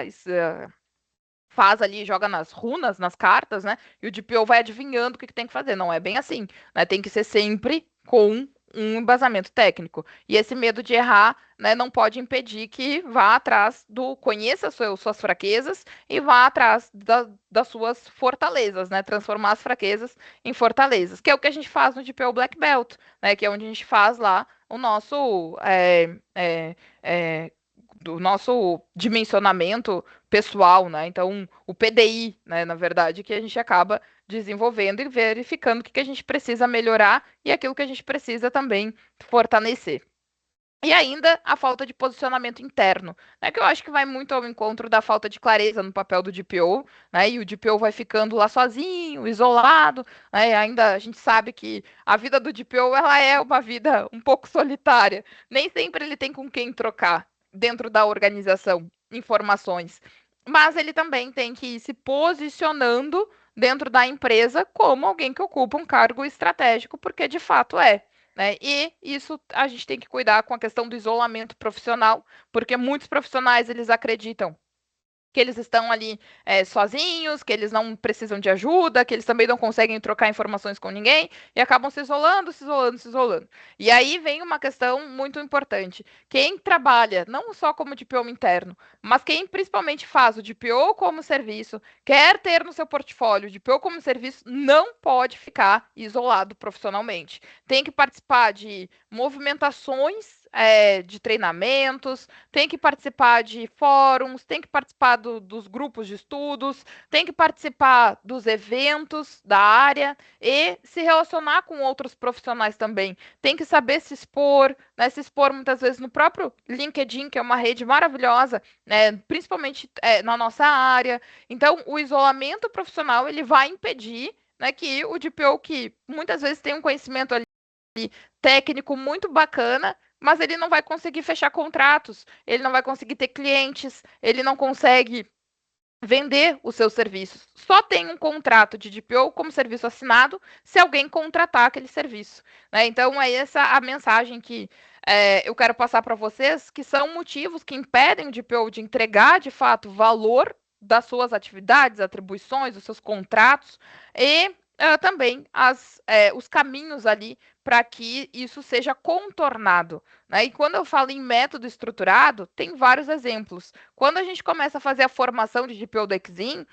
faz ali, joga nas runas, nas cartas, né? E o DPO vai adivinhando o que tem que fazer. Não é bem assim, né? Tem que ser sempre com um embasamento técnico. E esse medo de errar, né, não pode impedir que vá atrás conheça suas fraquezas e vá atrás das suas fortalezas, né? Transformar as fraquezas em fortalezas, que é o que a gente faz no DPO Black Belt, né? Que é onde a gente faz lá o nosso do nosso dimensionamento pessoal, né? Então, o PDI, né, na verdade, que a gente acaba desenvolvendo e verificando o que a gente precisa melhorar e aquilo que a gente precisa também fortalecer. E ainda a falta de posicionamento interno, né, que eu acho que vai muito ao encontro da falta de clareza no papel do DPO, né, e o DPO vai ficando lá sozinho, isolado, né, e ainda a gente sabe que a vida do DPO ela é uma vida um pouco solitária, nem sempre ele tem com quem trocar dentro da organização informações, mas ele também tem que ir se posicionando dentro da empresa como alguém que ocupa um cargo estratégico, porque de fato é. Né? E isso a gente tem que cuidar com a questão do isolamento profissional, porque muitos profissionais eles acreditam que eles estão ali sozinhos, que eles não precisam de ajuda, que eles também não conseguem trocar informações com ninguém e acabam se isolando, se isolando, se isolando. E aí vem uma questão muito importante. Quem trabalha não só como DPO interno, mas quem principalmente faz o DPO como serviço, quer ter no seu portfólio o DPO como serviço, não pode ficar isolado profissionalmente. Tem que participar de movimentações de treinamentos, tem que participar de fóruns, tem que participar dos grupos de estudos, tem que participar dos eventos da área e se relacionar com outros profissionais também. Tem que saber se expor, né, se expor muitas vezes no próprio LinkedIn, que é uma rede maravilhosa, né, principalmente na nossa área. Então, o isolamento profissional ele vai impedir, né, que o DPO, que muitas vezes tem um conhecimento ali técnico muito bacana, mas ele não vai conseguir fechar contratos, ele não vai conseguir ter clientes, ele não consegue vender os seus serviços. Só tem um contrato de DPO como serviço assinado se alguém contratar aquele serviço. Né? Então, é essa a mensagem que eu quero passar para vocês, que são motivos que impedem o DPO de entregar, de fato, valor das suas atividades, atribuições, os seus contratos e também os caminhos ali para que isso seja contornado. Né? E quando eu falo em método estruturado, tem vários exemplos. Quando a gente começa a fazer a formação de DPO do Exim,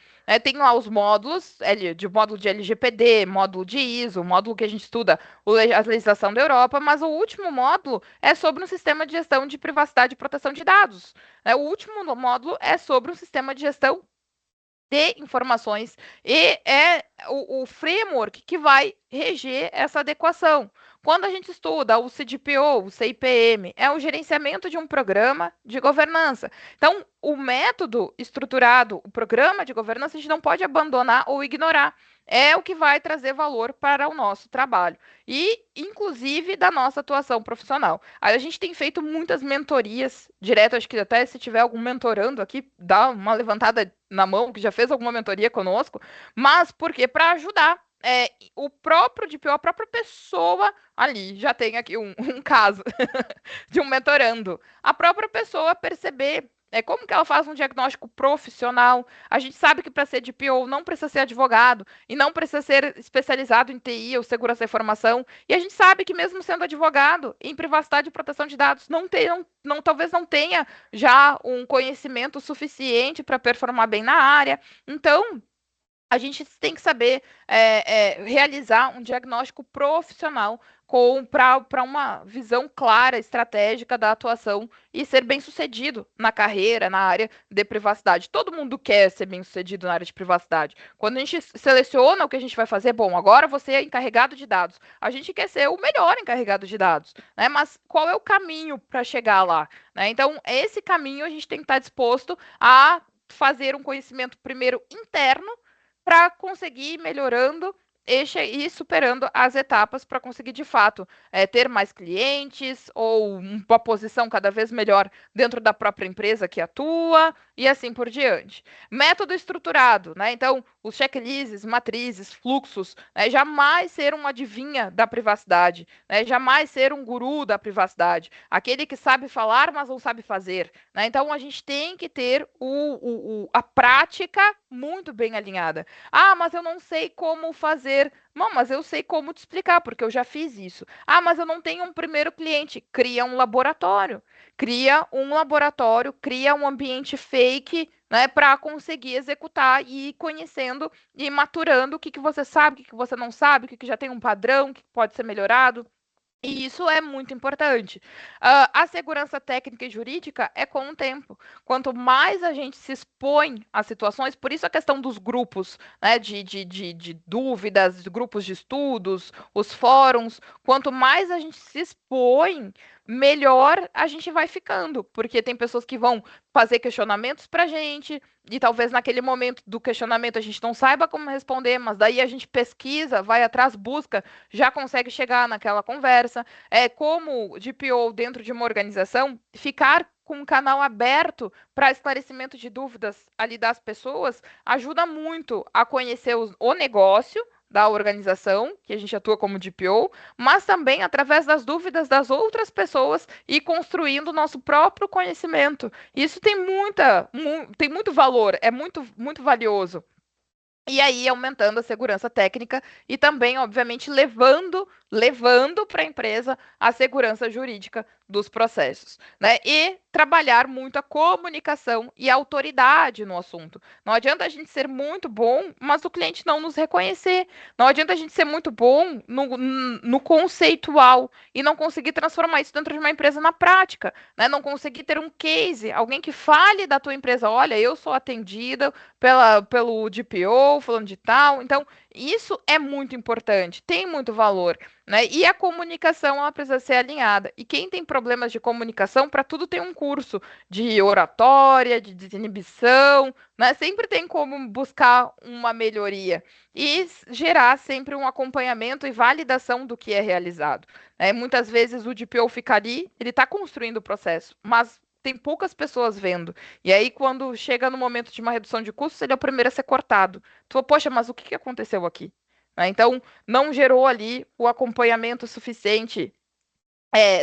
tem lá os módulos, de módulo de LGPD, módulo de ISO, módulo que a gente estuda a legislação da Europa, mas o último módulo é sobre um sistema de gestão de privacidade e proteção de dados. O último módulo é sobre um sistema de gestão de informações e é o framework que vai reger essa adequação. Quando a gente estuda o CDPO, o CIPM, é o gerenciamento de um programa de governança. Então, o método estruturado, o programa de governança, a gente não pode abandonar ou ignorar. É o que vai trazer valor para o nosso trabalho e, inclusive, da nossa atuação profissional. Aí a gente tem feito muitas mentorias direto, acho que até se tiver algum mentorando aqui, dá uma levantada na mão, que já fez alguma mentoria conosco, mas porque para ajudar o próprio DPO, a própria pessoa ali, já tem aqui um caso de um mentorando, a própria pessoa perceber como que ela faz um diagnóstico profissional. A gente sabe que para ser DPO não precisa ser advogado e não precisa ser especializado em TI ou segurança da informação. E a gente sabe que mesmo sendo advogado em privacidade e proteção de dados, talvez não tenha já um conhecimento suficiente para performar bem na área. Então, a gente tem que saber realizar um diagnóstico profissional para uma visão clara, estratégica da atuação e ser bem sucedido na carreira, na área de privacidade. Todo mundo quer ser bem sucedido na área de privacidade. Quando a gente seleciona o que a gente vai fazer, bom, agora você é encarregado de dados. A gente quer ser o melhor encarregado de dados, né? Mas qual é o caminho para chegar lá? Né? Então, esse caminho a gente tem que estar disposto a fazer um conhecimento primeiro interno para conseguir ir melhorando e ir superando as etapas para conseguir, de fato, ter mais clientes ou uma posição cada vez melhor dentro da própria empresa que atua e assim por diante. Método estruturado, né? Então, os checklists, matrizes, fluxos, né? Jamais ser um adivinha da privacidade, né? Jamais ser um guru da privacidade, aquele que sabe falar, mas não sabe fazer. Né? Então, a gente tem que ter a prática muito bem alinhada. Ah, mas eu não sei como fazer. Não, mas eu sei como te explicar, porque eu já fiz isso. Ah, mas eu não tenho um primeiro cliente. Cria um laboratório. Cria um laboratório, cria um ambiente fake, né, para conseguir executar e ir conhecendo e maturando o que você sabe, o que você não sabe, o que já tem um padrão, o que pode ser melhorado. E isso é muito importante. A segurança técnica e jurídica é com o tempo. Quanto mais a gente se expõe a situações, por isso a questão dos grupos, né, de dúvidas, de grupos de estudos, os fóruns, quanto mais a gente se expõe, melhor a gente vai ficando. Porque tem pessoas que vão fazer questionamentos para a gente, e talvez naquele momento do questionamento a gente não saiba como responder, mas daí a gente pesquisa, vai atrás, busca, já consegue chegar naquela conversa. É como DPO dentro de uma organização, ficar com um canal aberto para esclarecimento de dúvidas ali das pessoas ajuda muito a conhecer o negócio da organização, que a gente atua como DPO, mas também através das dúvidas das outras pessoas e construindo o nosso próprio conhecimento. Isso tem muito valor, é muito valioso. E aí aumentando a segurança técnica e também, obviamente, levando para a empresa a segurança jurídica dos processos, né? E trabalhar muito a comunicação e a autoridade no assunto. Não adianta a gente ser muito bom, mas o cliente não nos reconhecer. Não adianta a gente ser muito bom no conceitual e não conseguir transformar isso dentro de uma empresa na prática, né? Não conseguir ter um case, alguém que fale da tua empresa, olha, eu sou atendida pelo DPO, falando de tal. Então, isso é muito importante, tem muito valor, né? E a comunicação, ela precisa ser alinhada. E quem tem problemas de comunicação, para tudo tem um curso de oratória, de desinibição, né? Sempre tem como buscar uma melhoria e gerar sempre um acompanhamento e validação do que é realizado. Muitas vezes o DPO fica ali, ele está construindo o processo, mas tem poucas pessoas vendo. E aí, quando chega no momento de uma redução de custos, ele é o primeiro a ser cortado. Tu fala, poxa, mas o que aconteceu aqui? Então, não gerou ali o acompanhamento suficiente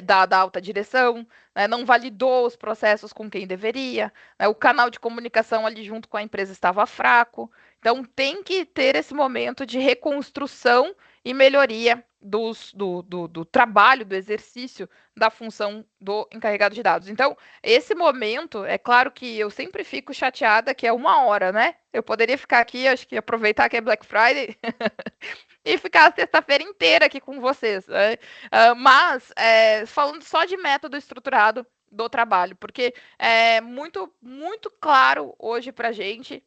da alta direção, né, não validou os processos com quem deveria, né, o canal de comunicação ali junto com a empresa estava fraco. Então, tem que ter esse momento de reconstrução e melhoria do trabalho, do exercício da função do encarregado de dados. Então, esse momento, é claro que eu sempre fico chateada que é 1 hora, né? Eu poderia ficar aqui, acho que aproveitar que é Black Friday e ficar a sexta-feira inteira aqui com vocês. Né? Mas, falando só de método estruturado do trabalho, porque é muito claro hoje para a gente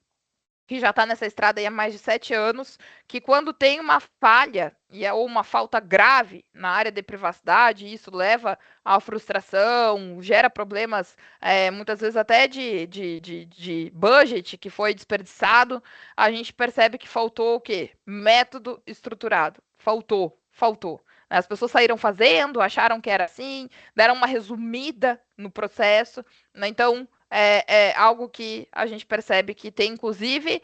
que já está nessa estrada aí há mais de 7 anos, que quando tem uma falha ou uma falta grave na área de privacidade, isso leva à frustração, gera problemas, muitas vezes até de budget que foi desperdiçado, a gente percebe que faltou o quê? Método estruturado. Faltou. As pessoas saíram fazendo, acharam que era assim, deram uma resumida no processo, né? Então, é algo que a gente percebe que tem, inclusive,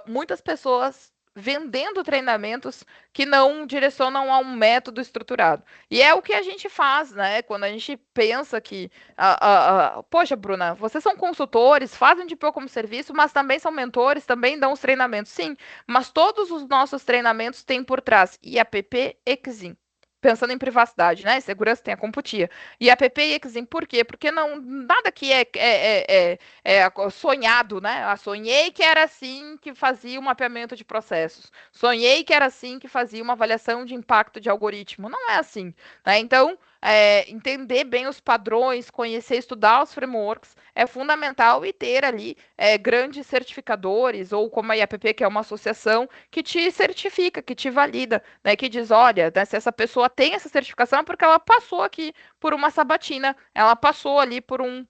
muitas pessoas vendendo treinamentos que não direcionam a um método estruturado. E é o que a gente faz, né? Quando a gente pensa que, poxa, Bruna, vocês são consultores, fazem DPO como serviço, mas também são mentores, também dão os treinamentos. Sim, mas todos os nossos treinamentos têm por trás IAPP, Exim. Pensando em privacidade, né? Segurança tem a Computia. E a PP e Exim, por quê? Porque não, nada que é sonhado, né? Sonhei que era assim que fazia o mapeamento de processos. Sonhei que era assim que fazia uma avaliação de impacto de algoritmo. Não é assim, né? Então, entender bem os padrões, conhecer, estudar os frameworks é fundamental e ter ali grandes certificadores, ou como a IAPP, que é uma associação, que te certifica, que te valida, né? Que diz, olha, né, se essa pessoa tem essa certificação é porque ela passou aqui por uma sabatina, ela passou ali por um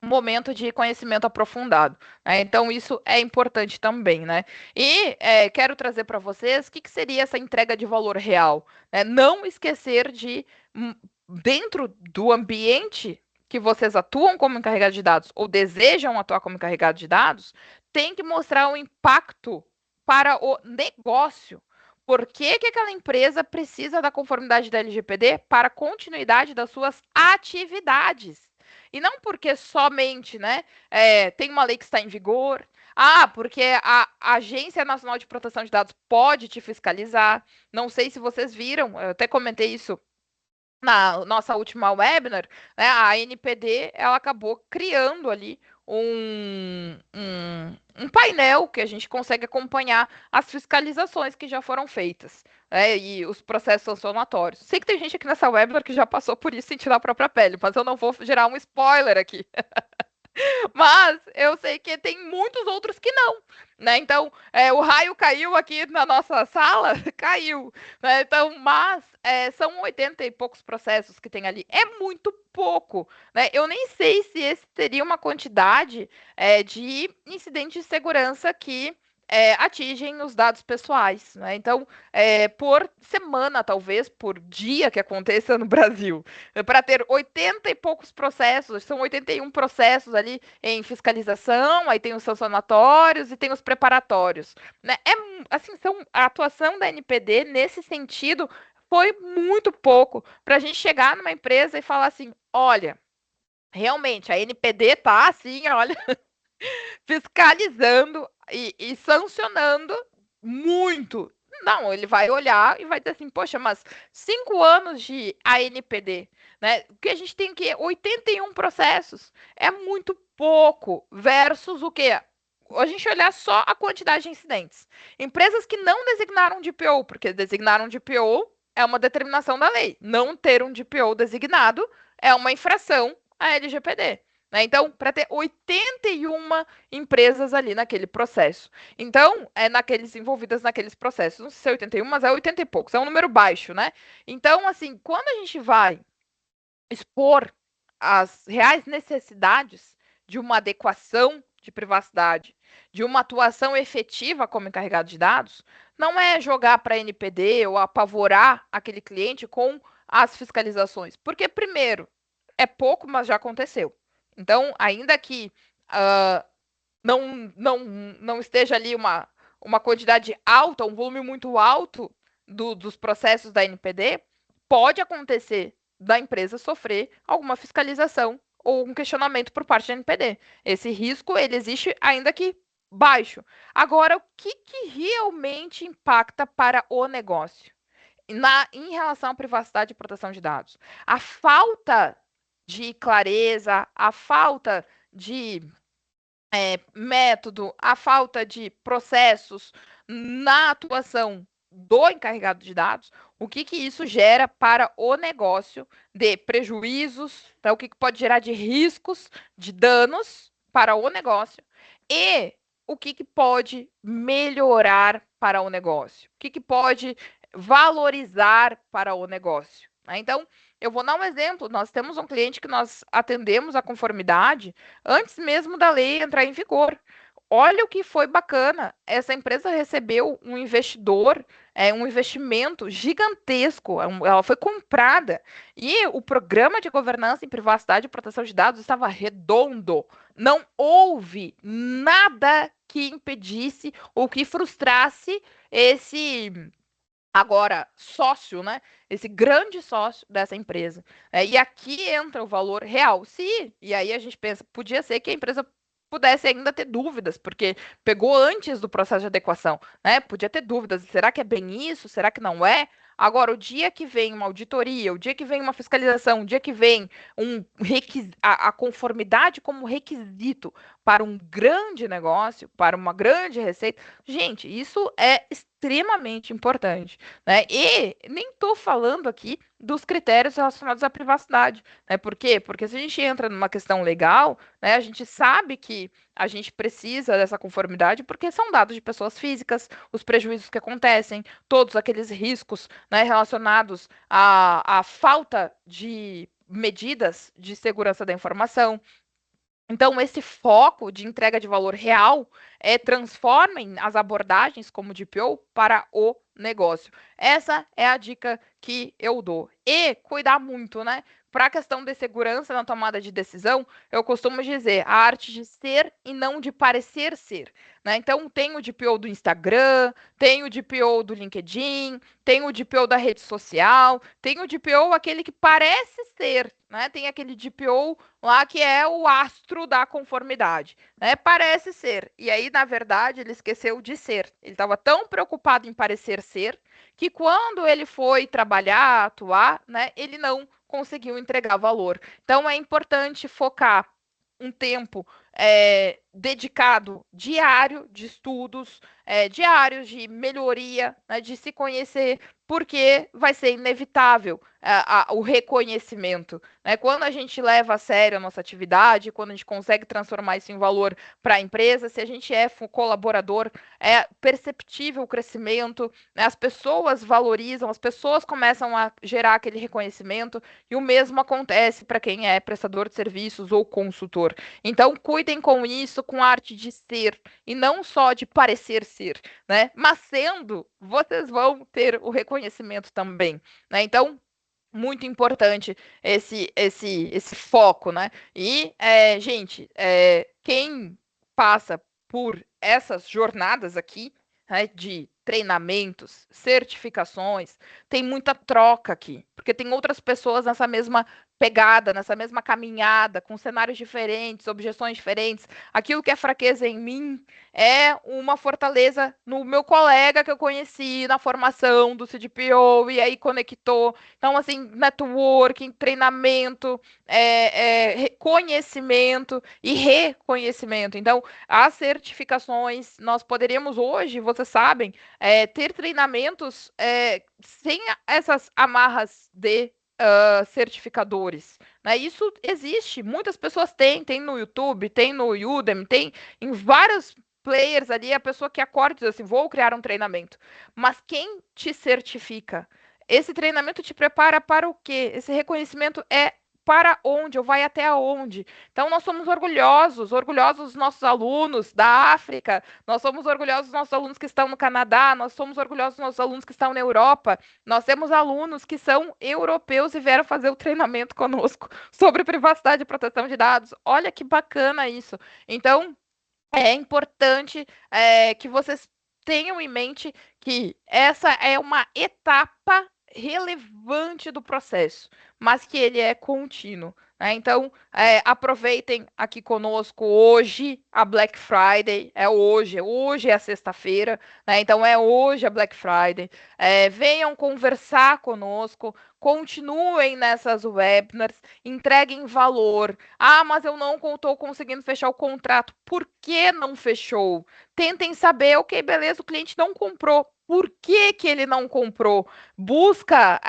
momento de conhecimento aprofundado. Né? Então, isso é importante também. Né? E quero trazer para vocês o que seria essa entrega de valor real. Né? Não esquecer de, dentro do ambiente que vocês atuam como encarregados de dados ou desejam atuar como encarregados de dados, tem que mostrar o impacto para o negócio. Por que aquela empresa precisa da conformidade da LGPD para a continuidade das suas atividades? E não porque somente, né, tem uma lei que está em vigor, porque a Agência Nacional de Proteção de Dados pode te fiscalizar. Não sei se vocês viram, eu até comentei isso na nossa última webinar, né, a NPD ela acabou criando ali um painel que a gente consegue acompanhar as fiscalizações que já foram feitas, né, e os processos sancionatórios. Sei que tem gente aqui nessa webinar que já passou por isso sentindo a própria pele, mas eu não vou gerar um spoiler aqui. Mas eu sei que tem muitos outros que não, né? Então, o raio caiu aqui na nossa sala, caiu, né? Então, mas são 80 e poucos processos que tem ali, é muito pouco, né? Eu nem sei se esse seria uma quantidade de incidentes de segurança que atingem os dados pessoais, né? Então, por semana, talvez, por dia que aconteça no Brasil, para ter 80 e poucos processos, são 81 processos ali em fiscalização, aí tem os sancionatórios e tem os preparatórios, né? Assim, a atuação da NPD nesse sentido foi muito pouco para a gente chegar numa empresa e falar assim, olha, realmente a NPD tá assim, olha, fiscalizando e sancionando muito. Não, ele vai olhar e vai dizer assim, poxa, mas 5 anos de ANPD, né? O que a gente tem que 81 processos é muito pouco versus o quê? A gente olhar só a quantidade de incidentes. Empresas que não designaram DPO, porque designaram DPO é uma determinação da lei. Não ter um DPO designado é uma infração à LGPD. Né? Então, para ter 81 empresas ali naquele processo. Então, naqueles envolvidas naqueles processos. Não sei se é 81, mas é 80 e poucos. É um número baixo, né? Então, assim, quando a gente vai expor as reais necessidades de uma adequação de privacidade, de uma atuação efetiva como encarregado de dados, não é jogar para a NPD ou apavorar aquele cliente com as fiscalizações. Porque, primeiro, é pouco, mas já aconteceu. Então, ainda que não esteja ali uma quantidade alta, um volume muito alto dos processos da NPD, pode acontecer da empresa sofrer alguma fiscalização ou um questionamento por parte da NPD. Esse risco, ele existe ainda que baixo. Agora, o que realmente impacta para o negócio? Em relação à privacidade e proteção de dados. A falta de clareza, a falta de método, a falta de processos na atuação do encarregado de dados, o que isso gera para o negócio de prejuízos, tá? O que pode gerar de riscos, de danos para o negócio e o que pode melhorar para o negócio, o que pode valorizar para o negócio. Né? Então, eu vou dar um exemplo. Nós temos um cliente que nós atendemos a conformidade antes mesmo da lei entrar em vigor. Olha o que foi bacana. Essa empresa recebeu um investidor, um investimento gigantesco. Ela foi comprada. E o programa de governança em privacidade e proteção de dados estava redondo. Não houve nada que impedisse ou que frustrasse esse agora sócio, né? Esse grande sócio dessa empresa. E aqui entra o valor real. E aí a gente pensa, podia ser que a empresa pudesse ainda ter dúvidas, porque pegou antes do processo de adequação, né? Podia ter dúvidas, será que é bem isso? Será que não é? Agora, o dia que vem uma auditoria, o dia que vem uma fiscalização, o dia que vem a conformidade como requisito para um grande negócio, para uma grande receita, gente, isso é extremamente importante, né? E nem estou falando aqui dos critérios relacionados à privacidade, né? Por quê? Porque se a gente entra numa questão legal, né, a gente sabe que a gente precisa dessa conformidade porque são dados de pessoas físicas, os prejuízos que acontecem, todos aqueles riscos, né, relacionados à falta de medidas de segurança da informação. Então, esse foco de entrega de valor real transformem as abordagens como DPO para o negócio. Essa é a dica que eu dou. E cuidar muito, né? Para a questão de segurança na tomada de decisão, eu costumo dizer a arte de ser e não de parecer ser. Né? Então, tem o DPO do Instagram, tem o DPO do LinkedIn, tem o DPO da rede social, tem o DPO aquele que parece ser, né? Tem aquele DPO lá que é o astro da conformidade, né? Parece ser. E aí, na verdade, ele esqueceu de ser. Ele estava tão preocupado em parecer ser que quando ele foi trabalhar, atuar, né, ele não conseguiu entregar valor. Então é importante focar um tempo dedicado diário de estudos, diários de melhoria, né, de se conhecer, porque vai ser inevitável o reconhecimento. Né? Quando a gente leva a sério a nossa atividade, quando a gente consegue transformar isso em valor para a empresa, se a gente é colaborador, é perceptível o crescimento, né? As pessoas valorizam, as pessoas começam a gerar aquele reconhecimento, e o mesmo acontece para quem é prestador de serviços ou consultor. Então, cuidem com isso, com a arte de ser, e não só de parecer ser, né? Mas sendo, vocês vão ter o reconhecimento também, né? Então, muito importante esse foco, né? E, gente, quem passa por essas jornadas aqui, né, de treinamentos, certificações, tem muita troca aqui, porque tem outras pessoas nessa mesma pegada, nessa mesma caminhada, com cenários diferentes, objeções diferentes. Aquilo que é fraqueza em mim é uma fortaleza no meu colega que eu conheci na formação do CDPO e aí conectou. Então, assim, networking, treinamento, conhecimento e reconhecimento. Então, as certificações, nós poderíamos hoje, vocês sabem, ter treinamentos sem essas amarras de certificadores. Né? Isso existe, muitas pessoas têm, tem no YouTube, tem no Udemy, tem em vários players ali, a pessoa que acorda e diz assim, vou criar um treinamento. Mas quem te certifica? Esse treinamento te prepara para o quê? Esse reconhecimento é para onde, ou vai até onde. Então, nós somos orgulhosos, orgulhosos dos nossos alunos da África, nós somos orgulhosos dos nossos alunos que estão no Canadá, nós somos orgulhosos dos nossos alunos que estão na Europa, nós temos alunos que são europeus e vieram fazer o treinamento conosco sobre privacidade e proteção de dados. Olha que bacana isso. Então, é importante que vocês tenham em mente que essa é uma etapa relevante do processo, mas que ele é contínuo. Né? Então, aproveitem aqui conosco hoje a Black Friday, hoje é a sexta-feira, né? Então é hoje a Black Friday. Venham conversar conosco, continuem nessas webinars, entreguem valor. Ah, mas eu não estou conseguindo fechar o contrato. Por que não fechou? Tentem saber, ok, beleza, o cliente não comprou. Por que que ele não comprou? Busca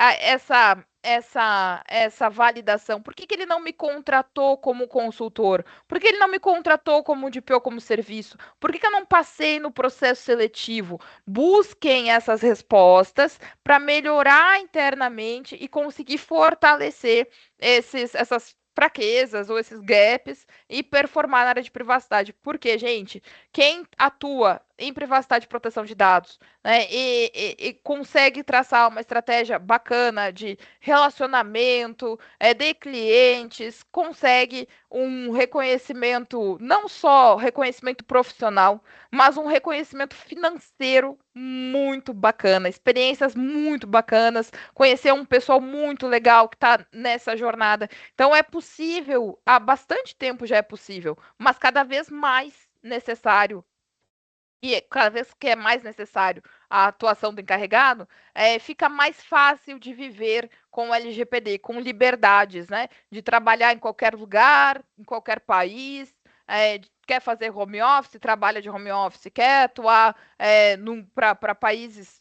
essa validação. Por que que ele não me contratou como consultor? Por que ele não me contratou como DPO, como serviço? Por que que eu não passei no processo seletivo? Busquem essas respostas para melhorar internamente e conseguir fortalecer essas fraquezas ou esses gaps e performar na área de privacidade. Porque, gente, quem atua em privacidade e proteção de dados, né, e consegue traçar uma estratégia bacana de relacionamento, de clientes, consegue um reconhecimento, não só reconhecimento profissional, mas um reconhecimento financeiro muito bacana, experiências muito bacanas, conhecer um pessoal muito legal que está nessa jornada. Então é possível, há bastante tempo já é possível, mas cada vez mais necessário e cada vez que é mais necessário a atuação do encarregado, fica mais fácil de viver com o LGPD, com liberdades, né? De trabalhar em qualquer lugar, em qualquer país, quer fazer home office, trabalha de home office, quer atuar para países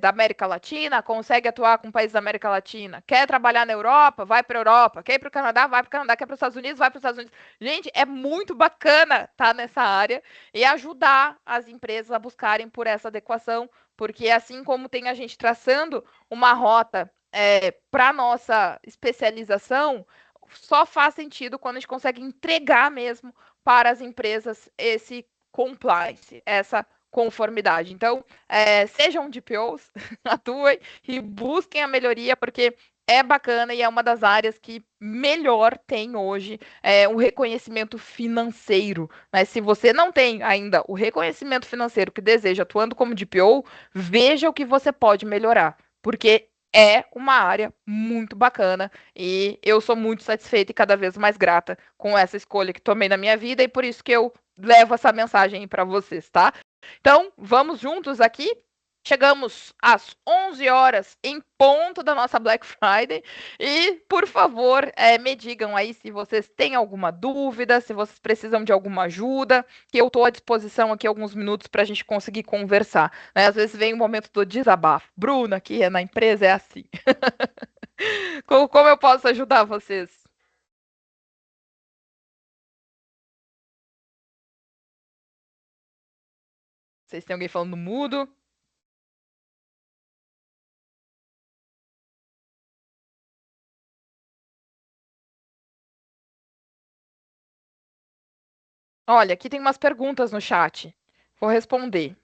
da América Latina, consegue atuar com países da América Latina, quer trabalhar na Europa, vai para a Europa, quer ir para o Canadá, vai para o Canadá, quer para os Estados Unidos, vai para os Estados Unidos. Gente, é muito bacana estar nessa área e ajudar as empresas a buscarem por essa adequação, porque assim como tem a gente traçando uma rota para nossa especialização, só faz sentido quando a gente consegue entregar mesmo para as empresas esse compliance, essa conformidade. Então, sejam DPOs, atuem e busquem a melhoria, porque é bacana e é uma das áreas que melhor tem hoje um reconhecimento financeiro. Né? Se você não tem ainda o reconhecimento financeiro que deseja atuando como DPO, veja o que você pode melhorar, porque é uma área muito bacana e eu sou muito satisfeita e cada vez mais grata com essa escolha que tomei na minha vida e por isso que eu levo essa mensagem para vocês, tá? Então, vamos juntos aqui? Chegamos às 11 horas em ponto da nossa Black Friday e, por favor, me digam aí se vocês têm alguma dúvida, se vocês precisam de alguma ajuda, que eu estou à disposição aqui alguns minutos para a gente conseguir conversar. Né? Às vezes vem o momento do desabafo. Bruna, aqui na empresa é assim. Como eu posso ajudar vocês? Vocês têm alguém falando mudo? Olha, aqui tem umas perguntas no chat. Vou responder.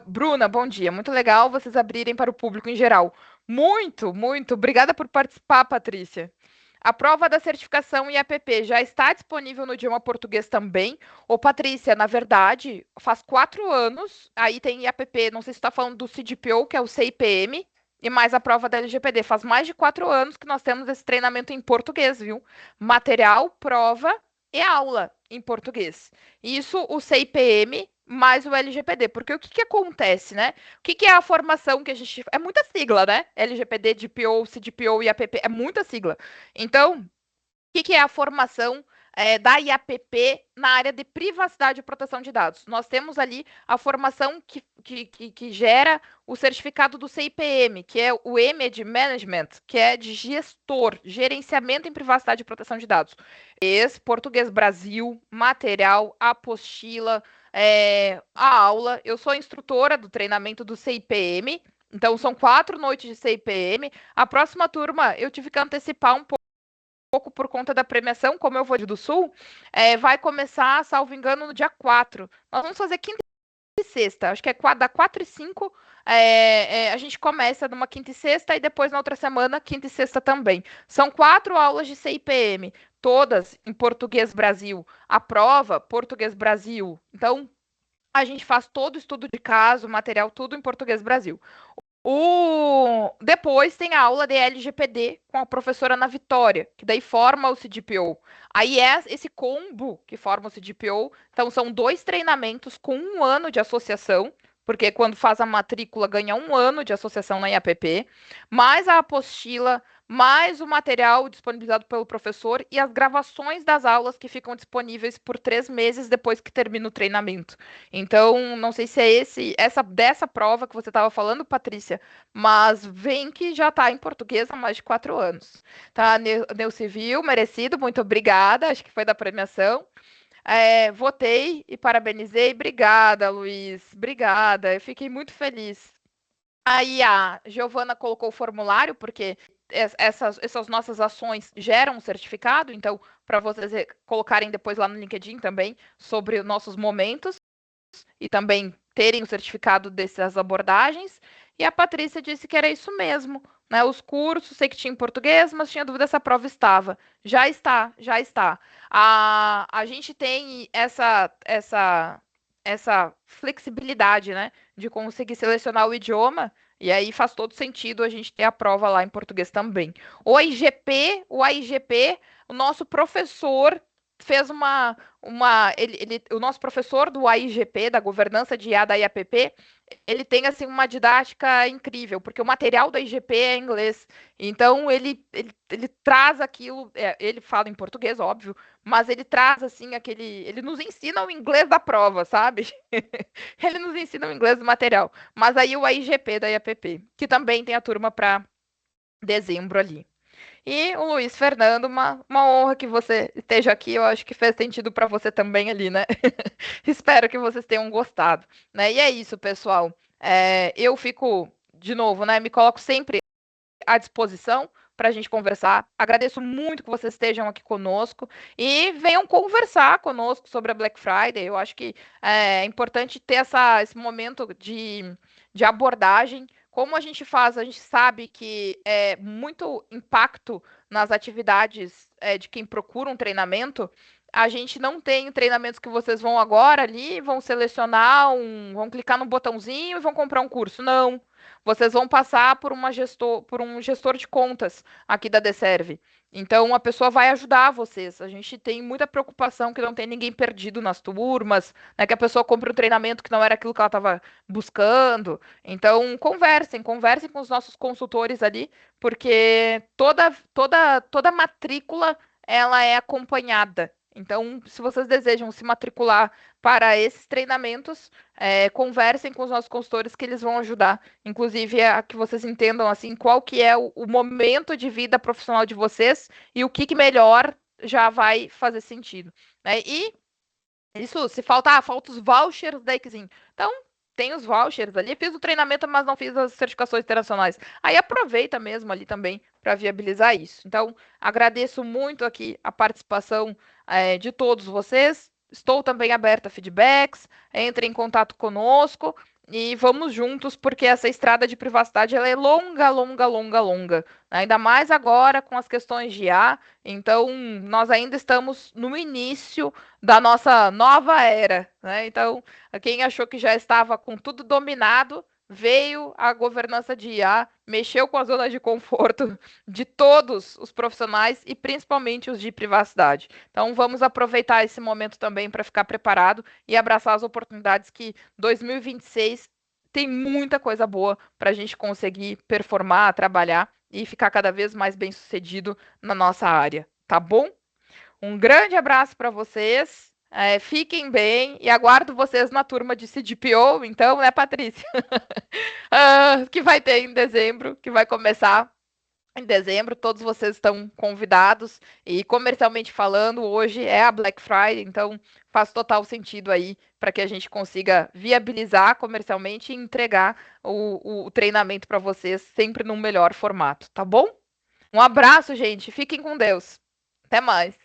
Bruna, bom dia. Muito legal vocês abrirem para o público em geral. Muito, muito. Obrigada por participar, Patrícia. A prova da certificação IAPP já está disponível no idioma português também. Ô, Patrícia, na verdade, faz 4 anos, aí tem IAPP, não sei se está falando do CDPO, que é o CIPM, e mais a prova da LGPD. Faz mais de 4 anos que nós temos esse treinamento em português, viu? Material, prova e aula em português. Isso o CIPM mais o LGPD, porque o que, que acontece, né? O que, que é a formação que a gente. É muita sigla, né? LGPD, DPO, CDPO e APP, é muita sigla. Então, que é a formação da IAPP na área de privacidade e proteção de dados? Nós temos ali a formação que gera o certificado do CIPM, que é o M é de Management, que é de gestor, gerenciamento em privacidade e proteção de dados. Esse, português Brasil, material, apostila, a aula. Eu sou instrutora do treinamento do CIPM, então são 4 noites de CIPM. A próxima turma eu tive que antecipar um pouco por conta da premiação, como eu vou do Sul, vai começar, salvo engano, no dia 4. Nós vamos fazer quinta e sexta, acho que é da 4 e 5, a gente começa numa quinta e sexta e depois na outra semana, quinta e sexta também. São 4 aulas de CIPM, todas em português Brasil. A prova, português Brasil. Então, a gente faz todo o estudo de caso, material, tudo em português Brasil. Depois tem a aula de LGPD com a professora Ana Vitória, que daí forma o CDPO. Aí é esse combo que forma o CDPO. Então, são 2 treinamentos com 1 ano de associação, porque quando faz a matrícula ganha 1 ano de associação na IAPP, mais a apostila, mais o material disponibilizado pelo professor e as gravações das aulas que ficam disponíveis por 3 meses depois que termina o treinamento. Então, não sei se é essa dessa prova que você estava falando, Patrícia, mas vem que já está em português há mais de 4 anos. Tá, Neucivil, merecido, muito obrigada, acho que foi da premiação. Votei e parabenizei. Obrigada, Luiz. Obrigada. Eu fiquei muito feliz. Aí a Giovana colocou o formulário, porque essas nossas ações geram um certificado, então, para vocês colocarem depois lá no LinkedIn também sobre os nossos momentos e também terem o certificado dessas abordagens. E a Patrícia disse que era isso mesmo, né? Os cursos, sei que tinha em português, mas tinha dúvida se a prova estava. Já está, já está. A gente tem essa flexibilidade, né? De conseguir selecionar o idioma. E aí faz todo sentido a gente ter a prova lá em português também. O nosso professor fez o nosso professor do AIGP, da governança de IA da IAPP, ele tem assim uma didática incrível, porque o material da IGP é em inglês. Então ele traz aquilo, ele fala em português, óbvio, mas ele traz assim ele nos ensina o inglês da prova, sabe? Ele nos ensina o inglês do material. Mas aí o AIGP da IAPP, que também tem a turma para dezembro ali. E o Luiz Fernando, uma honra que você esteja aqui. Eu acho que fez sentido para você também ali, né? Espero que vocês tenham gostado, né? E é isso, pessoal. Eu fico, de novo, né? Me coloco sempre à disposição para a gente conversar. Agradeço muito que vocês estejam aqui conosco e venham conversar conosco sobre a Black Friday. Eu acho que é importante ter esse momento de abordagem. Como a gente faz, a gente sabe que é muito impacto nas atividades de quem procura um treinamento. A gente não tem treinamentos que vocês vão agora ali, vão selecionar vão clicar no botãozinho e vão comprar um curso. Não. vocês vão passar por um gestor de contas aqui da Deserve. Então, a pessoa vai ajudar vocês. A gente tem muita preocupação que não tem ninguém perdido nas turmas, né, que a pessoa compre um treinamento que não era aquilo que ela estava buscando. Então, conversem com os nossos consultores ali, porque toda matrícula ela é acompanhada. Então, se vocês desejam se matricular para esses treinamentos, conversem com os nossos consultores que eles vão ajudar, inclusive a que vocês entendam assim qual que é o momento de vida profissional de vocês e o que melhor já vai fazer sentido. Né? E isso, se falta os vouchers da Exim. Então, tem os vouchers ali. Fiz o treinamento, mas não fiz as certificações internacionais. Aí aproveita mesmo ali também para viabilizar isso. Então, agradeço muito aqui a participação de todos vocês. Estou também aberta a feedbacks. Entre em contato conosco e vamos juntos, porque essa estrada de privacidade ela é longa, longa, longa, longa. Ainda mais agora com as questões de IA. Então, nós ainda estamos no início da nossa nova era, né? Então, quem achou que já estava com tudo dominado, veio a governança de IA, mexeu com a zona de conforto de todos os profissionais e principalmente os de privacidade. Então, vamos aproveitar esse momento também para ficar preparado e abraçar as oportunidades que 2026 tem muita coisa boa para a gente conseguir performar, trabalhar e ficar cada vez mais bem sucedido na nossa área, tá bom? Um grande abraço para vocês. Fiquem bem e aguardo vocês na turma de CDPO, então, né, Patrícia? Que vai ter em dezembro, que vai começar em dezembro. Todos vocês estão convidados. E comercialmente falando, hoje é a Black Friday, então faz total sentido aí para que a gente consiga viabilizar comercialmente e entregar o treinamento para vocês sempre num melhor formato, tá bom? Um abraço, gente. Fiquem com Deus. Até mais.